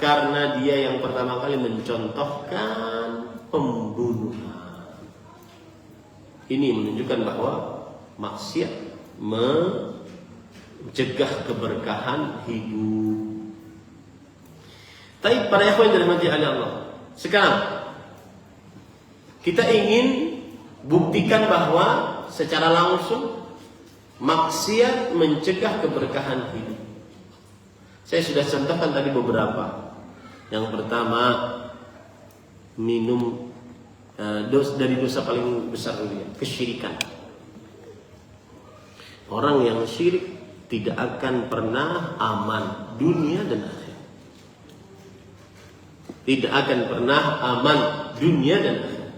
Karena dia yang pertama kali mencontohkan pembunuhan. Ini menunjukkan bahwa maksiat mencegah keberkahan hidup. Tapi para ikhwan yang dirahmati Allah, sekarang kita ingin buktikan bahwa secara langsung maksiat mencegah keberkahan hidup. Saya sudah contohkan tadi beberapa. Yang pertama, minum dari dosa paling besar dunia, kesyirikan. Orang yang syirik tidak akan pernah aman dunia dan akhirat. Tidak akan pernah aman dunia dan akhirat.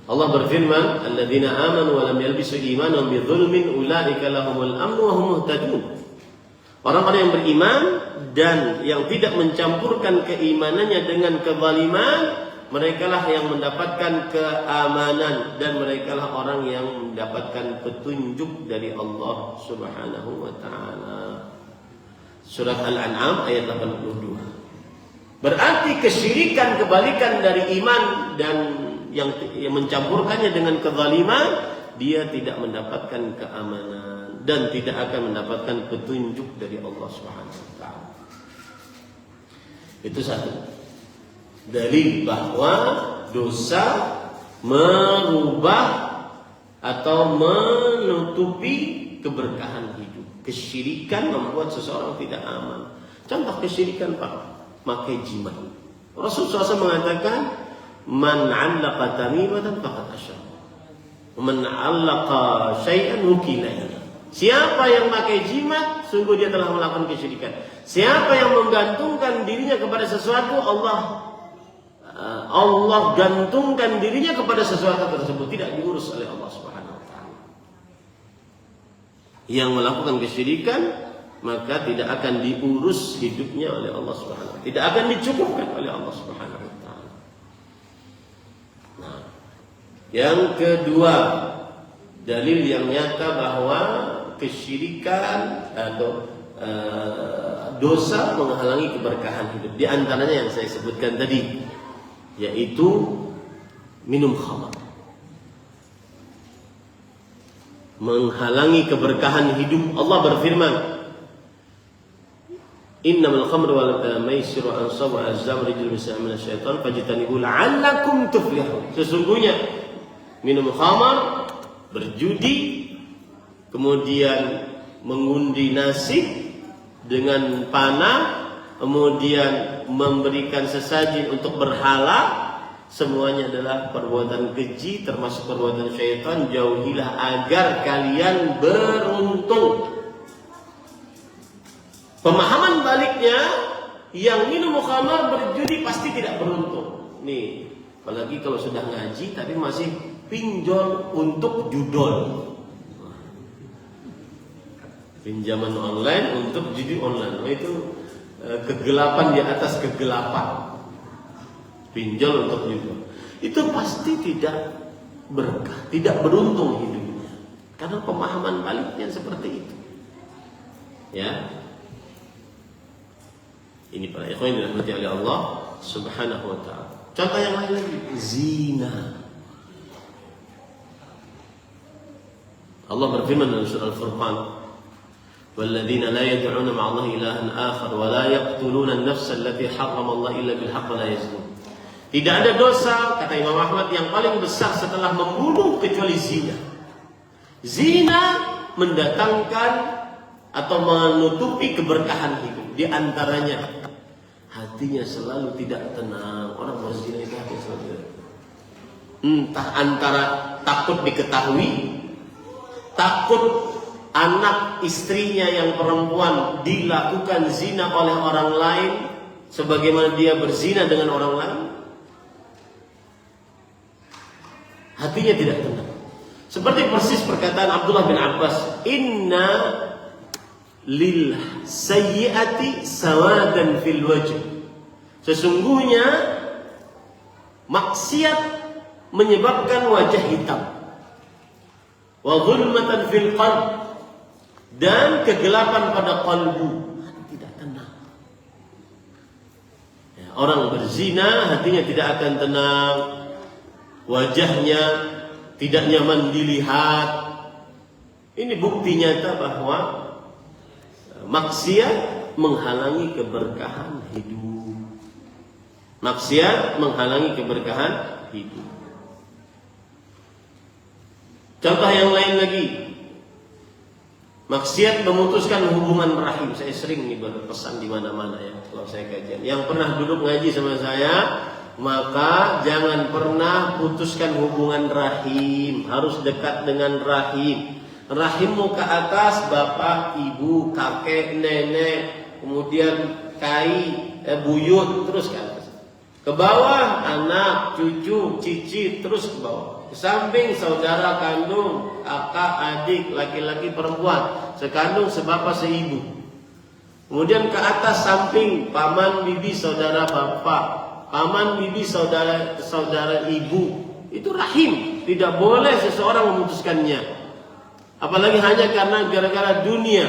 Allah berfirman, "Alladzina amanu wa lam yalbisu imanahum bidzulmin ulaika lahumul amnu wa hum muhtadun." Orang-orang yang beriman dan yang tidak mencampurkan keimanannya dengan kezaliman, merekalah yang mendapatkan keamanan dan merekalah orang yang mendapatkan petunjuk dari Allah Subhanahu wa taala. Surat Al-An'am ayat 82. Berarti kesyirikan kebalikan dari iman dan yang mencampurkannya dengan kezaliman, dia tidak mendapatkan keamanan dan tidak akan mendapatkan petunjuk dari Allah Subhanahu wa taala. Itu satu. Dalil bahwa dosa merubah atau menutupi keberkahan hidup. Kesyirikan membuat seseorang tidak aman. Contoh kesyirikan Pak, makai jimat. Rasulullah SAW mengatakan, "Man 'allaqa tamimatan faqad asyraka. Man 'allaqa syai'an wukila." Siapa yang memakai jimat, sungguh dia telah melakukan kesyirikan. Siapa yang menggantungkan dirinya kepada sesuatu, Allah gantungkan dirinya kepada sesuatu tersebut, tidak diurus oleh Allah Subhanahu wa taala. Yang melakukan kesyirikan, maka tidak akan diurus hidupnya oleh Allah Subhanahu wa taala. Tidak akan dicukupkan oleh Allah Subhanahu wa taala. Nah, yang kedua, dalil yang nyata bahwa kesyirikan atau dosa menghalangi keberkahan hidup. Di antaranya yang saya sebutkan tadi, yaitu minum khamar. Menghalangi keberkahan hidup. Allah berfirman, "Innamal khamru wal maisiru wal ansab wal azlam rijlun min asy-syaitan fajtanibuhu la'allakum tuflihun." Sesungguhnya minum khamar, berjudi, kemudian mengundi nasib dengan panah, kemudian memberikan sesaji untuk berhala, semuanya adalah perbuatan keji termasuk perbuatan syaitan. Jauhilah agar kalian beruntung. Pemahaman baliknya, yang minum khamar berjudi pasti tidak beruntung. Nih, apalagi kalau sudah ngaji tapi masih pinjol untuk judol. Pinjaman online untuk judi online. Nah, itu kegelapan di atas kegelapan. Pinjol untuk judul. Itu pasti tidak berkah, tidak beruntung hidupnya. Karena pemahaman baliknya seperti itu. Ya. Ini para ikhwan yang dirahmati oleh Allah Subhanahu wa taala. Contoh yang lain lagi, zina. Allah berfirman dalam surah Al-Furqan, "Walladzina la yad'una ma'allahi ilahan akhar wa la yaqtuluna an-nafsa allati harrama Allah illa bil haqq wa la yaznun." Tidak ada dosa, kata Imam Ahmad, yang paling besar setelah membunuh kecuali zina. Zina mendatangkan atau menutupi keberkahan hidup. Di antaranya hatinya selalu tidak tenang. Orang berzina itu hatinya selalu tidak tenang. Entah antara takut diketahui, takut anak istrinya yang perempuan dilakukan zina oleh orang lain sebagaimana dia berzina dengan orang lain, hatinya tidak tenang. Seperti persis perkataan Abdullah bin Abbas, inna lil sayyiati sawadan fil wajh. Sesungguhnya maksiat menyebabkan wajah hitam. Wa dhulmatan fil qalb, dan kegelapan pada kalbu, hati tidak tenang. Ya, orang berzina hatinya tidak akan tenang, wajahnya tidak nyaman dilihat. Ini bukti nyata bahwa maksiat menghalangi keberkahan hidup. Maksiat menghalangi keberkahan hidup. Contoh yang lain lagi, maksiat memutuskan hubungan rahim. Saya sering nih berpesan di mana-mana ya kalau saya kajian. Yang pernah duduk ngaji sama saya, maka jangan pernah putuskan hubungan rahim. Harus dekat dengan rahim. Rahimmu ke atas, bapak, ibu, kakek, nenek, kemudian kai, buyut, terus ke atas. Ke bawah anak, cucu, cici, terus ke bawah. Ke samping saudara kandung, kakak, adik, laki-laki, perempuan, sekandung, sebapa, seibu. Kemudian ke atas samping paman, bibi, saudara bapak, paman, bibi, saudara ibu. Itu rahim. Tidak boleh seseorang memutuskannya. Apalagi hanya karena gara-gara dunia.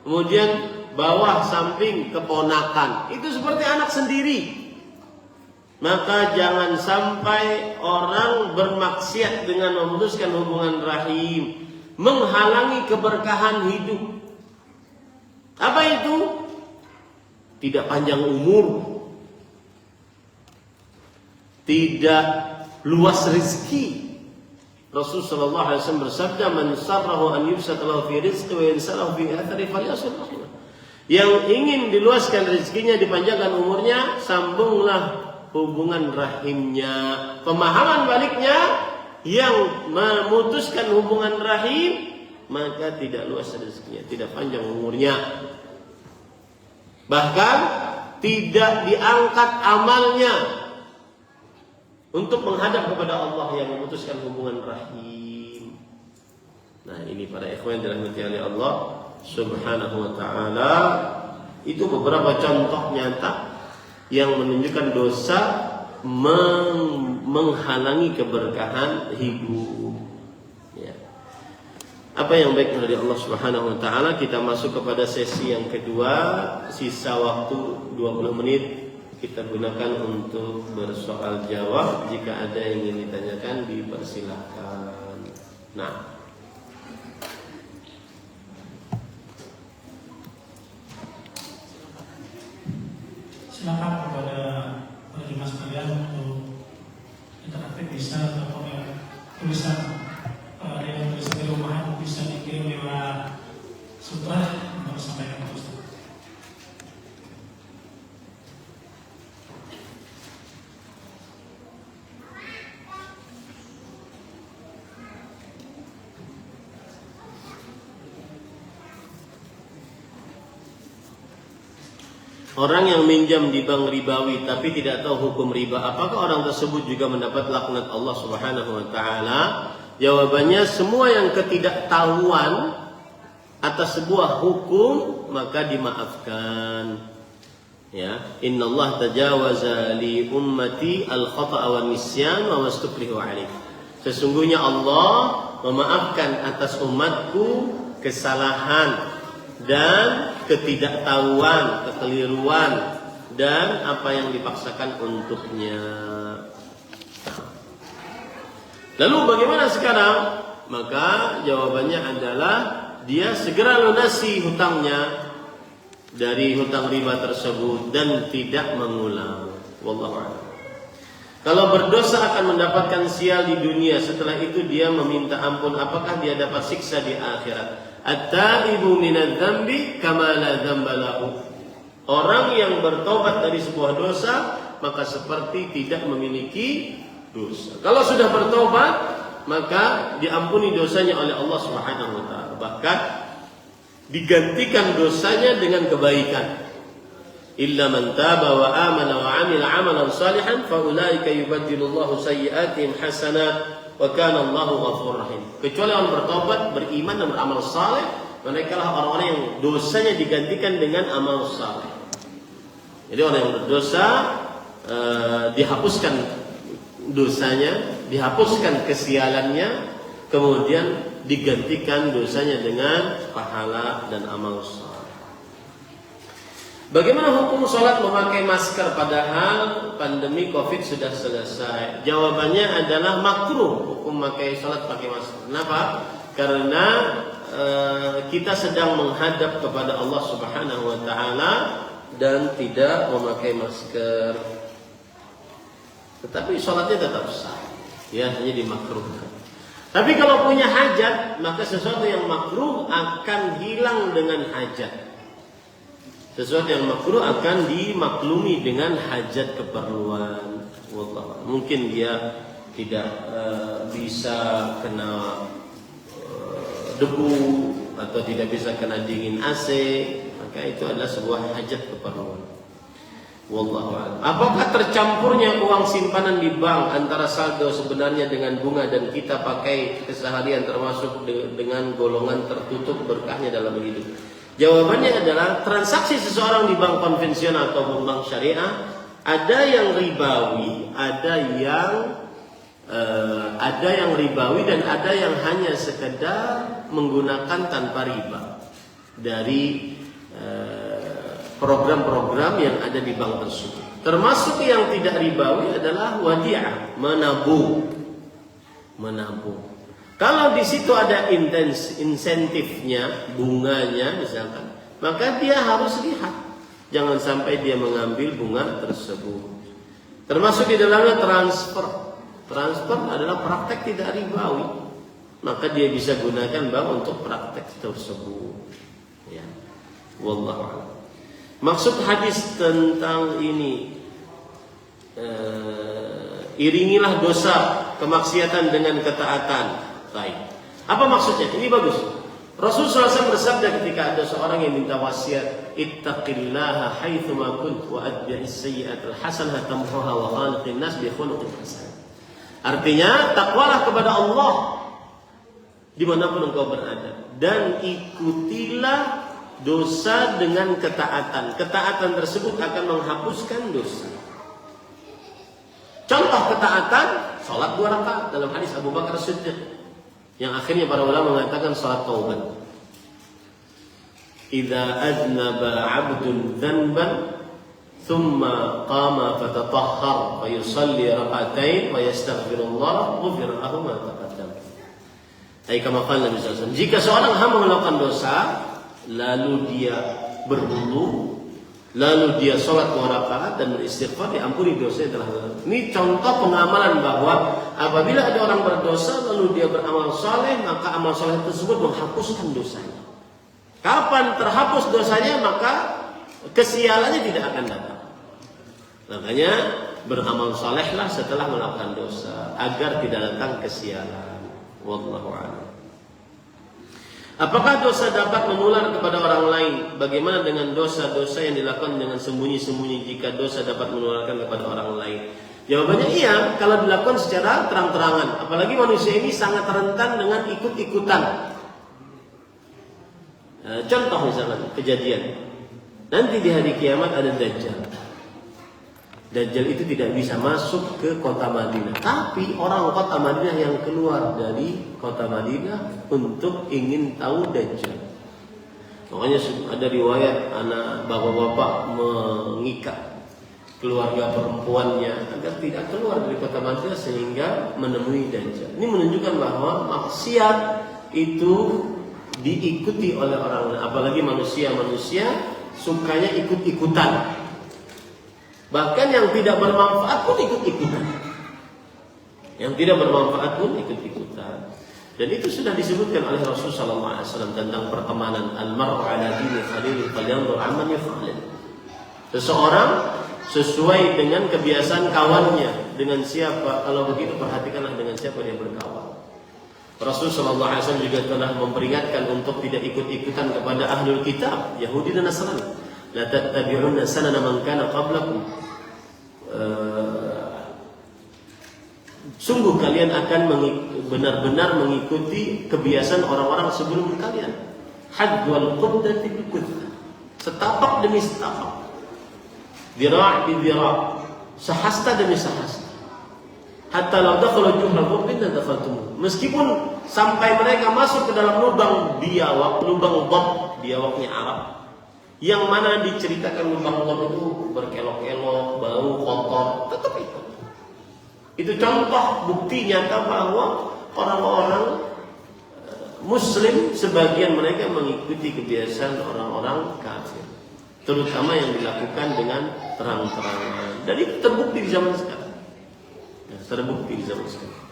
Kemudian bawah samping keponakan. Itu seperti anak sendiri. Maka jangan sampai orang bermaksiat dengan memutuskan hubungan rahim, menghalangi keberkahan hidup. Apa itu? Tidak panjang umur, tidak luas rezeki. Rasulullah SAW bersabda, "Man sarrahu an yubsata lahu fi rizqi wa yansalahu fi athari falyasil rahimah." Yang ingin diluaskan rezekinya, dipanjangkan umurnya, sambunglah hubungan rahimnya. Pemahaman baliknya, yang memutuskan hubungan rahim maka tidak luas rezekinya, tidak panjang umurnya, bahkan tidak diangkat amalnya untuk menghadap kepada Allah yang memutuskan hubungan rahim. Nah, ini para ikhwan dirahmati oleh Allah Subhanahu wa taala. Itu beberapa contoh nyata yang menunjukkan dosa menghalangi keberkahan hidup. Ya. Apa yang baik dari Allah Subhanahu wa taala, kita masuk kepada sesi yang kedua. Sisa waktu 20 menit kita gunakan untuk bersoal jawab. Jika ada yang ingin ditanyakan, dipersilakan. Nah, silakan kepada jemaah sekalian untuk interaktif, bisa atau tulisan yang tulisan di rumah bisa dikirim lewat sutra untuk sampaikan ke Ustaz. orang yang minjam di bank ribawi tapi tidak tahu hukum riba, apakah orang tersebut juga mendapat laknat Allah Subhanahu wa taala? Jawabannya, semua yang ketidaktahuan atas sebuah hukum maka dimaafkan. Ya, innallaha tajawaza li ummati al-khata'a wan nisyan wa mastukrihu alaih. Sesungguhnya Allah memaafkan atas umatku kesalahan dan ketidaktahuan, kekeliruan, dan apa yang dipaksakan untuknya. Lalu bagaimana sekarang? Maka jawabannya adalah dia segera lunasi hutangnya dari hutang riba tersebut dan tidak mengulang. Wallahu a'lam. Kalau berdosa akan mendapatkan sial di dunia, setelah itu dia meminta ampun, apakah dia dapat siksa di akhirat? At-taibu minadz-dzambi kama la dzamba lahu. Orang yang bertobat dari sebuah dosa maka seperti tidak memiliki dosa. Kalau sudah bertobat maka diampuni dosanya oleh Allah Subhanahu wa taala. Bahkan digantikan dosanya dengan kebaikan. Illa man taba wa amana wa 'amila 'amalan salihan fa ulaika yubaddilullahu sayyi'atihim hasanat wa kana Allahu ghafurur rahim. Kecuali orang bertobat, beriman dan beramal saleh, mereka lah orang-orang yang dosanya digantikan dengan amal saleh. Jadi orang yang berdosa dihapuskan dosanya, dihapuskan kesialannya, kemudian digantikan dosanya dengan pahala dan amal saleh. Bagaimana hukum sholat memakai masker padahal pandemi COVID sudah selesai? Jawabannya adalah makruh hukum memakai sholat pakai masker. Kenapa? Karena kita sedang menghadap kepada Allah Subhanahu wa taala dan tidak memakai masker. Tetapi sholatnya tetap sah. Ya, hanya dimakruhkan. Tapi kalau punya hajat, maka sesuatu yang makruh akan hilang dengan hajat. Sesuatu yang makruh akan dimaklumi dengan hajat keperluan. Wallah. Mungkin dia tidak bisa kena debu atau tidak bisa kena dingin AC, maka itu adalah sebuah hajat keperluan. Wallahu a'lam. Apakah tercampurnya uang simpanan di bank antara saldo sebenarnya dengan bunga dan kita pakai keseharian termasuk dengan golongan tertutup berkahnya dalam hidup? Jawabannya adalah transaksi seseorang di bank konvensional atau bank syariah ada yang ribawi, ada yang ribawi dan ada yang hanya sekedar menggunakan tanpa riba dari program-program yang ada di bank tersebut. Termasuk yang tidak ribawi adalah wadi'ah, menabung. Kalau di situ ada insentifnya, bunganya misalkan, maka dia harus lihat, jangan sampai dia mengambil bunga tersebut. Termasuk di dalamnya transfer. Transfer adalah praktek tidak ribawi, maka dia bisa gunakan bank untuk praktek tersebut. Ya, wallahu a'lam. Maksud hadis tentang ini, iringilah dosa kemaksiatan dengan ketaatan. Baik. Apa maksudnya? Ini bagus. Rasulullah SAW bersabda ketika ada seorang yang minta wasiat, ittaqillaha haitsu ma kunt wa atbi'is sayyi'atal hasanah tamhuha wa khaliqin nas bi khuluqin hasan. Artinya, takwalah kepada Allah dimanapun engkau berada dan ikutilah dosa dengan ketaatan. Ketaatan tersebut akan menghapuskan dosa. Contoh ketaatan, salat 2 rakaat dalam hadis Abu Bakar Siddiq. Yang akhirnya para ulama mengatakan salat taubat. Idza aznaba 'abdun dzanban thumma qama fatatahhar wa yusalli rak'atain wa yastaghfirullah ghufira lahu ma taqaddam. Ai kama qala Nabi sallallahu alaihi wasallam, jika seorang hamba melakukan dosa lalu dia berwudu, lalu dia sholat 2 rakaat dan beristighfar, diampuni dosa yang telah lalu. Ini contoh pengamalan bahwa apabila ada orang berdosa lalu dia beramal saleh, maka amal saleh tersebut menghapuskan dosanya. Kapan terhapus dosanya, maka kesialannya tidak akan datang. Makanya beramal salehlah setelah melakukan dosa agar tidak datang kesialan. Wallahu a'lam. Apakah dosa dapat menular kepada orang lain? Bagaimana dengan dosa-dosa yang dilakukan dengan sembunyi-sembunyi jika dosa dapat menularkan kepada orang lain? Jawabannya iya, kalau dilakukan secara terang-terangan. Apalagi manusia ini sangat rentan dengan ikut-ikutan. Contoh misalnya kejadian. Nanti di hari kiamat ada Dajjal. Dajjal itu tidak bisa masuk ke kota Madinah. Tapi orang kota Madinah yang keluar dari kota Madinah untuk ingin tahu Dajjal. Makanya ada riwayat anak bapak-bapak mengikat keluarga perempuannya agar tidak keluar dari kota Madinah sehingga menemui Dajjal. Ini menunjukkan bahwa maksiat itu diikuti oleh orang lain. Apalagi manusia sukanya ikut-ikutan. Bahkan yang tidak bermanfaat pun ikut-ikutan. Yang tidak bermanfaat pun ikut-ikutan. Dan itu sudah disebutkan oleh Rasulullah SAW tentang pertemanan. Al-mar'u ala dini khalili falyanzur amman yukhalil. Seseorang sesuai dengan kebiasaan kawannya. Dengan siapa? Kalau begitu perhatikanlah dengan siapa dia berkawan. Rasulullah SAW juga telah memperingatkan untuk tidak ikut-ikutan kepada ahlul kitab, Yahudi dan Nasrani. La tattabi'unna sanana man kana qablakum. Sungguh kalian akan benar-benar mengikuti kebiasaan orang-orang sebelum kalian. Hadwal quddati bil quddah. Setapak demi setapak. Dira' bi dira'. Sehasta demi sehasta. Hatta law dakhalu juhra dhubbin la dakhaltum. Meskipun sampai mereka masuk ke dalam lubang biawak, lubang dhab, biawaknya Arab. Yang mana diceritakan lubang dhab itu berkelok-kelok, bau, kotor, tetap itu. Itu contoh bukti nyata bahwa orang-orang Muslim sebagian mereka mengikuti kebiasaan orang-orang kafir, terutama yang dilakukan dengan terang-terangan. Dan itu terbukti di zaman sekarang. Terbukti di zaman sekarang.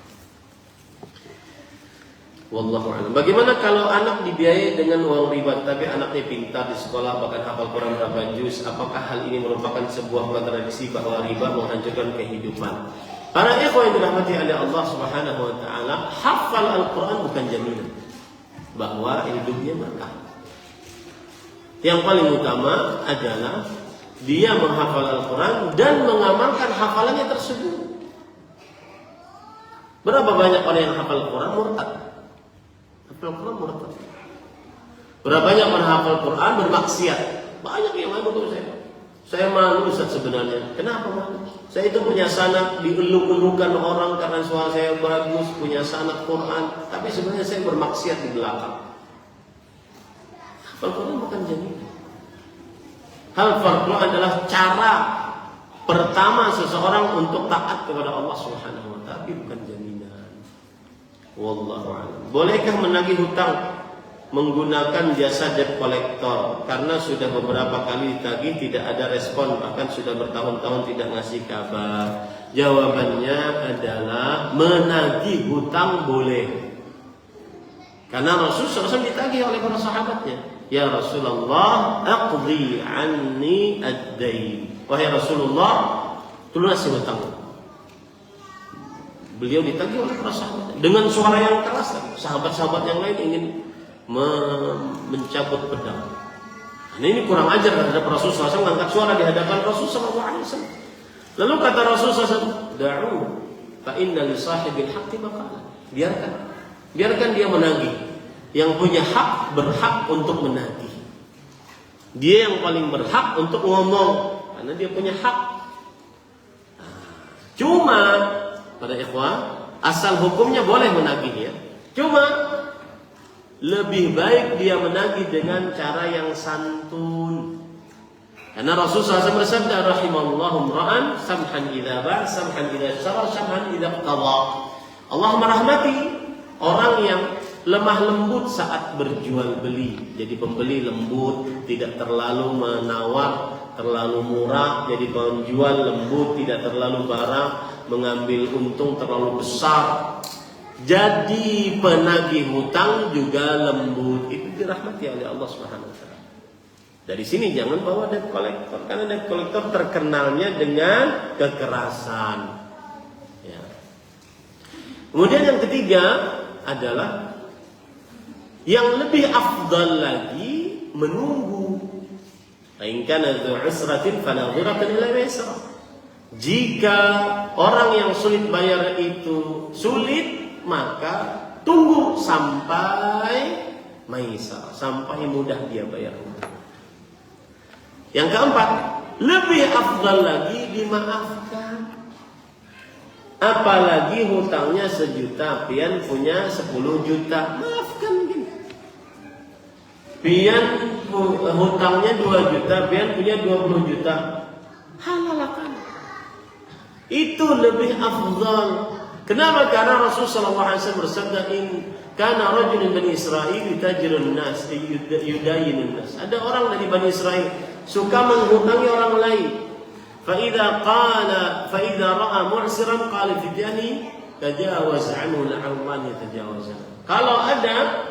Wallahu a'lam. Bagaimana kalau anak dibiayai dengan uang riba tapi anaknya pintar di sekolah bahkan hafal Quran berapa juz? Apakah hal ini merupakan sebuah kontradiksi bahwa riba menghancurkan kehidupan? Para ikhwan yang dirahmati oleh Allah Subhanahu wa taala, hafal Al-Qur'an bukan jaminan bahwa hidupnya berkah. Yang paling utama adalah dia menghafal Al-Quran dan mengamalkan hafalannya tersebut. Berapa banyak orang yang hafal Al-Quran murtad? Hafal Al-Quran murtad. Berapa banyak menghafal Al-Quran bermaksiat? Banyak yang malu betul saya. Saya malu Ustaz sebenarnya. Kenapa malu? Saya itu punya sanad, dieluk-elukan orang karena suara saya bagus, punya sanad Quran, tapi sebenarnya saya bermaksiat di belakang. Hafal Quran bukan jaminan. Hafal Quran adalah cara pertama seseorang untuk taat kepada Allah Subhanahu wa taala, tapi bukan jaminan. Wallahu a'lam. Bolehkah menagih hutang menggunakan jasa debt collector karena sudah beberapa kali ditagih tidak ada respon, bahkan sudah bertahun-tahun tidak ngasih kabar? Jawabannya adalah menagih hutang boleh, karena Rasulullah SAW ditagih oleh para sahabatnya. Ya Rasulullah, aqdi anni ad-dain. Wahai Rasulullah, lunasi hutang. Beliau ditagih oleh para sahabat dengan suara yang keras. Sahabat-sahabat yang lain ingin mencabut pedang. Nah, ini kurang ajar terhadap Rasulullah SAW, mengangkat suara di hadapan Rasulullah SAW. Lalu kata Rasulullah SAW, da'u fa inna li sahibil haqqi maqala. Biarkan dia menagih. Yang punya hak berhak untuk menagih. Dia yang paling berhak untuk ngomong karena dia punya hak. Cuma pada ikhwan, asal hukumnya boleh menagih ya. Cuma lebih baik dia menagih dengan cara yang santun. Karena Rasulullah SAW bersabda, rahimallahu ra'an samhan idza ba', samhan idza syara, samhan idza qada. Allah merahmati orang yang lemah lembut saat berjual beli. Jadi pembeli lembut, tidak terlalu menawar, terlalu murah. Jadi penjual lembut, tidak terlalu barang, mengambil untung terlalu besar. Jadi penagih hutang juga lembut. Itu dirahmati oleh Allah Subhanahu wa taala. Dari sini jangan bawa debt collector, karena debt collector terkenalnya dengan kekerasan. Ya. Kemudian yang ketiga adalah yang lebih afdal lagi menunggu. In kana dzu usratin fanadhiratun ila maisarah. Jika orang yang sulit bayar itu sulit, maka tunggu sampai maisarah, sampai mudah dia bayar. Yang keempat, lebih afdal lagi dimaafkan. Apalagi hutangnya 1 juta, pian punya 10 juta, maafkan gini. Pian hutangnya 2 juta, pian punya 20 juta, halalkan. Itu lebih afdal. Kenapa? Karena Rasulullah SAW bersabda, in kana rajulun Bani Israil yutajirun nas, yudayinun nas. Ada orang dari Bani Israel suka menghutangi orang lain. فإذا رأى معسرا قال فداني تجاوز عنه لعلان يتجاوزه. Kalau ada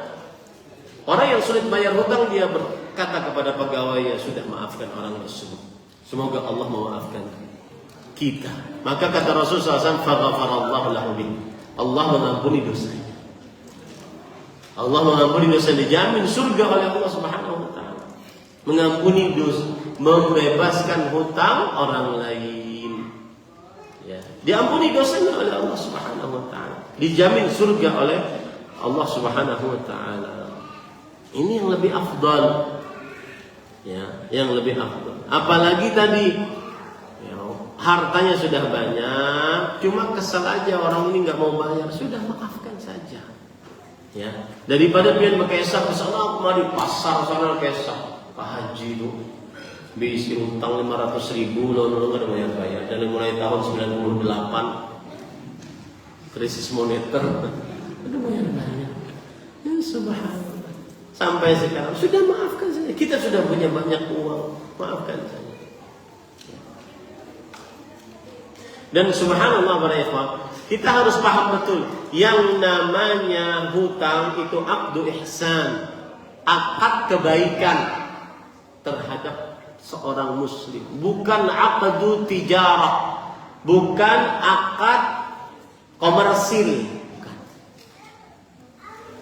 orang yang sulit bayar hutang, dia berkata kepada pegawainya, sudah maafkan orang tersebut. Semoga Allah memaafkan kita. Maka kata Rasulullah SAW, "Faghfarallahu lahu bih." Allah mengampuni dosanya. Allah mengampuni dosa, dijamin surga oleh Allah Subhanahu wa taala. Mengampuni dosa, membebaskan hutang orang lain. Ya, diampuni dosanya oleh Allah Subhanahu wa taala. Dijamin surga oleh Allah Subhanahu wa taala. Ini yang lebih afdal. Ya, yang lebih afdal. Apalagi tadi ya, hartanya sudah banyak, cuma kesal aja orang ini nggak mau bayar, sudah maafkan saja. Ya, daripada pian berkesah ke sana, mari pasar sana kesah, Pak Haji itu bisi utang 500.000 loh nggak ada bayar dari mulai tahun 98 krisis moneter, ada bayar. Ya subhanallah. Sampai sekarang sudah maafkan saja. Kita sudah punya banyak uang, maafkan saja. Dan subhanallah para ikhwan, kita harus paham betul yang namanya hutang itu aqdu ihsan, akad kebaikan terhadap seorang muslim, bukan aqdu tijarah, bukan akad komersil,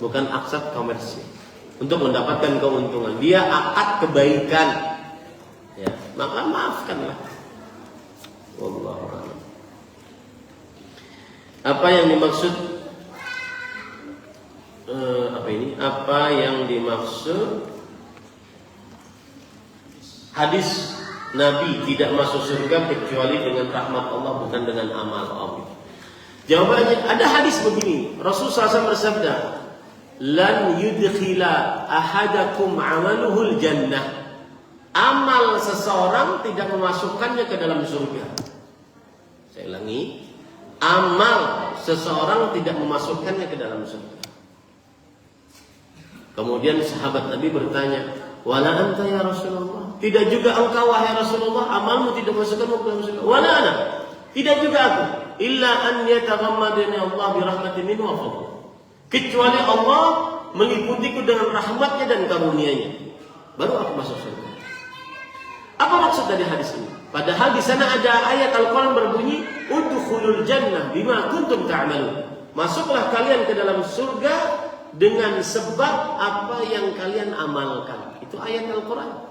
bukan akad komersil untuk mendapatkan keuntungan. Dia akad kebaikan. Ya, maka maafkanlah. Wallahu a'lam. Apa yang dimaksud Apa yang dimaksud hadis Nabi tidak masuk surga kecuali dengan rahmat Allah, bukan dengan amal Allah. Jawabannya ada hadis begini. Rasulullah SAW bersabda, "Lan yudkhila ahadakum amaluhul jannah." Amal seseorang tidak memasukkannya ke dalam surga. Saya ulangi, amal seseorang tidak memasukkannya ke dalam surga. Kemudian sahabat Nabi bertanya, "Wala anta ya Rasulullah?" Tidak juga engkau wahai Rasulullah, amalmu tidak memasukkanmu ke dalam surga. Wala ana. Tidak juga aku. Illa an yataghammadani Allah bi rahmatin minhu wa fadl. Kecuali Allah meliputiku dengan rahmatnya dan karunia-Nya, baru aku masuk surga. Apa maksud dari hadis ini? Padahal di sana ada ayat Al-Quran berbunyi, "Udkhulul jannah bima kuntum ta'malun." Masuklah kalian ke dalam surga dengan sebab apa yang kalian amalkan. Itu ayat Al-Quran.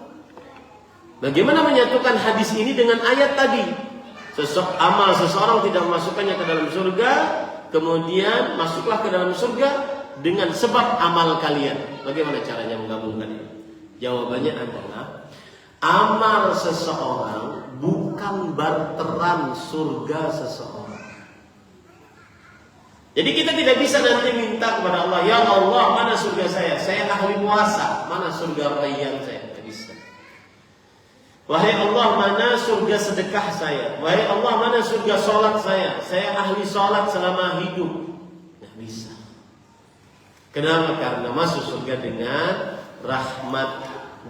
Bagaimana menyatukan hadis ini dengan ayat tadi? Amal seseorang tidak memasukkannya ke dalam surga, kemudian masuklah ke dalam surga dengan sebab amal kalian. Bagaimana caranya menggabungkan ini? Jawabannya adalah amal seseorang bukan barteran surga seseorang. Jadi kita tidak bisa nanti minta kepada Allah, "Ya Allah, mana surga saya? Saya ahli puasa, mana surga rayyan saya?" Tidak bisa. "Wahai Allah, mana surga sedekah saya? Wahai Allah, mana surga sholat saya? Saya ahli sholat selama hidup." Tidak bisa. Kenapa? Karena masuk surga dengan rahmat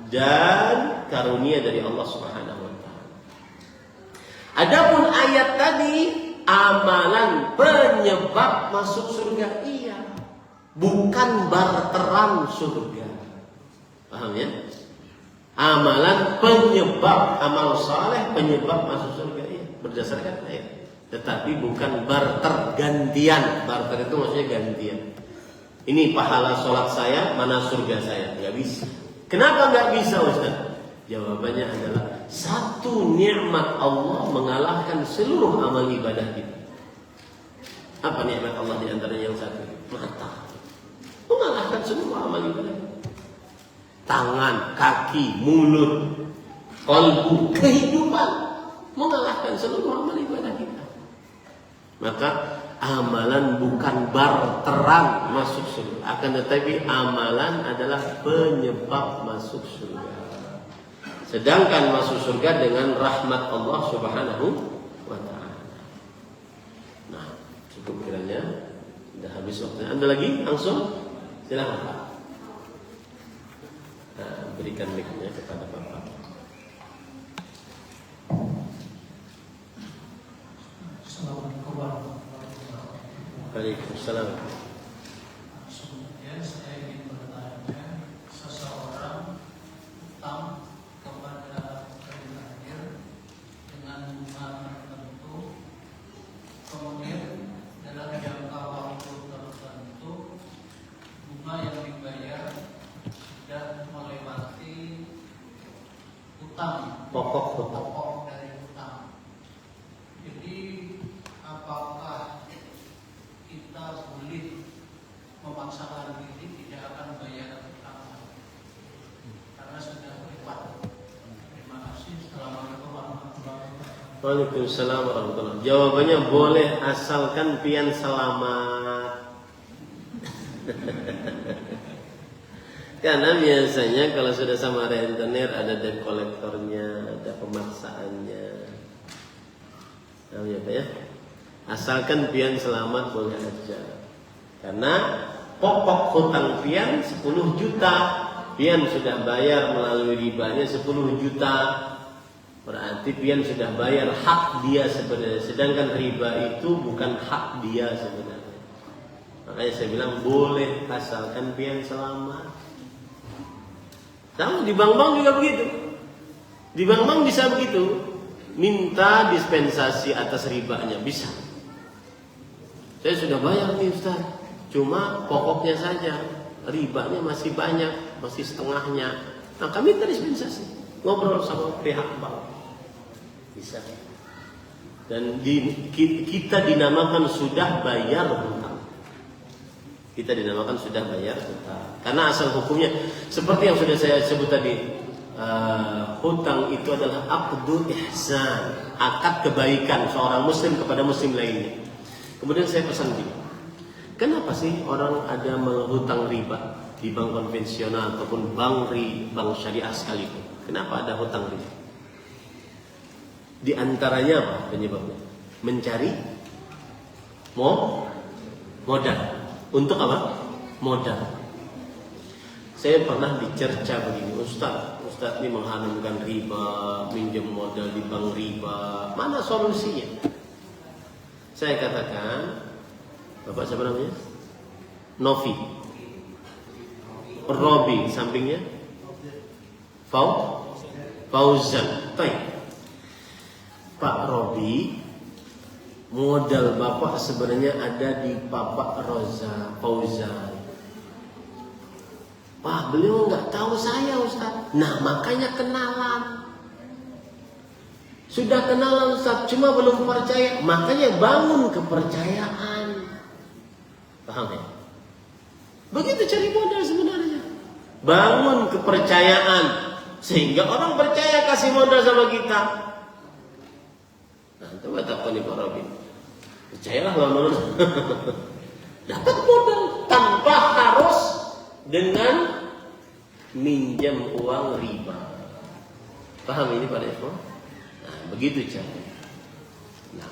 dan karunia dari Allah Subhanahu wa taala. Adapun ayat tadi, amalan penyebab masuk surga, iya, bukan barteran surga. Paham ya? Amalan penyebab, amal saleh penyebab masuk surga, iya, berdasarkan ayat. Tetapi bukan barter, gantian. Barter itu maksudnya gantian. Ini pahala sholat saya, mana surga saya? Nggak bisa. Kenapa nggak bisa, Ustaz? Jawabannya adalah satu nikmat Allah mengalahkan seluruh amal ibadah kita. Apa nikmat Allah di antaranya yang satu? Mata. Mengalahkan semua amal ibadah. Tangan, kaki, mulut, kalbu, kehidupan mengalahkan seluruh amal ibadah kita. Maka amalan bukan barteran masuk surga, akan tetapi amalan adalah penyebab masuk surga. Sedangkan masuk surga dengan rahmat Allah Subhanahu wa taala. Nah, cukup kiranya sudah habis waktunya. Anda lagi langsung silakan Pak. Nah, berikan mic-nya kepada Bapak. Assalamualaikum warahmatullahi wabarakatuh. Waalaikumsalam. Kemudian saya ingin bertanya, seseorang utang kepada kredit akhir Waalaikumsalam warahmatullahi. Jawabannya boleh asalkan pian selamat. Karena biasanya kalau sudah sama rentenir ada debt kolektornya, ada pemaksaannya. Namanya apa ya? Asalkan pian selamat boleh aja. Karena pokok hutang pian 10 juta, pian sudah bayar melalui ribanya 10 juta. Berarti pian sudah bayar hak dia sebenarnya. Sedangkan riba itu bukan hak dia sebenarnya. Makanya saya bilang boleh asalkan pian selamat. Sama di bank-bank juga begitu. Di bank-bank bisa begitu. Minta dispensasi atas ribanya bisa. Saya sudah bayar nih Ustaz. Cuma pokoknya saja. Ribanya masih banyak. Masih setengahnya. Nah kami minta dispensasi. Ngobrol sama pihak bank. Bisa. Dan kita dinamakan sudah bayar hutang. Kita dinamakan sudah bayar hutang. Karena asal hukumnya seperti yang sudah saya sebut tadi, hutang itu adalah aqdul ihsan, akad kebaikan seorang muslim kepada muslim lainnya. Kemudian saya pesan gini, kenapa sih orang ada menghutang riba di bank konvensional ataupun bank syariah sekalipun? Kenapa ada hutang riba? Di antaranya apa penyebabnya? Mencari modal. Untuk apa? Modal. Saya pernah dicerca begini, Ustaz ini mengharamkan riba, minjem modal di bank riba. Mana solusinya? Saya katakan, Bapak siapa namanya? Novi. Robi, sampingnya? Fauzan. Baik. Pak Robi, modal Bapak sebenarnya ada di Bapak Fauzan. Wah, beliau nggak tahu saya Ustaz. Nah, makanya kenalan. Sudah kenalan Ustaz, cuma belum percaya. Makanya bangun kepercayaan. Paham ya? Begitu cari modal sebenarnya. Bangun kepercayaan. Sehingga orang percaya kasih modal sama kita. Nah, coba takut nih Pak Robin. Percayalah lama-lama. Dapat modal tanpa harus dengan minjam uang riba. Paham ini Pak Eko? Nah, begitu caranya. Nah,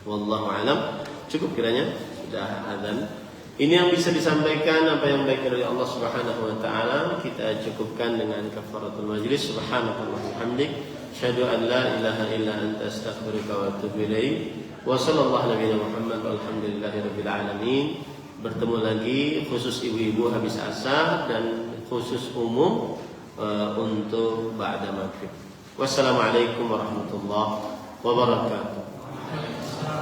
wallahu alam. Cukup kiranya sudah azan. Ini yang bisa disampaikan, apa yang baik dari Allah Subhanahu wa taala kita cukupkan dengan kafaratul majlis. Subhanakallahumma wa bihamdik, asyhadu an la ilaha illa anta astaghfiruka wa atubu ilaik. Wa sallallahu nabiyana Muhammad walhamdulillahirabbil alamin. Bertemu lagi khusus ibu-ibu habis asar dan khusus umum untuk ba'da maghrib. Wassalamualaikum warahmatullahi wabarakatuh.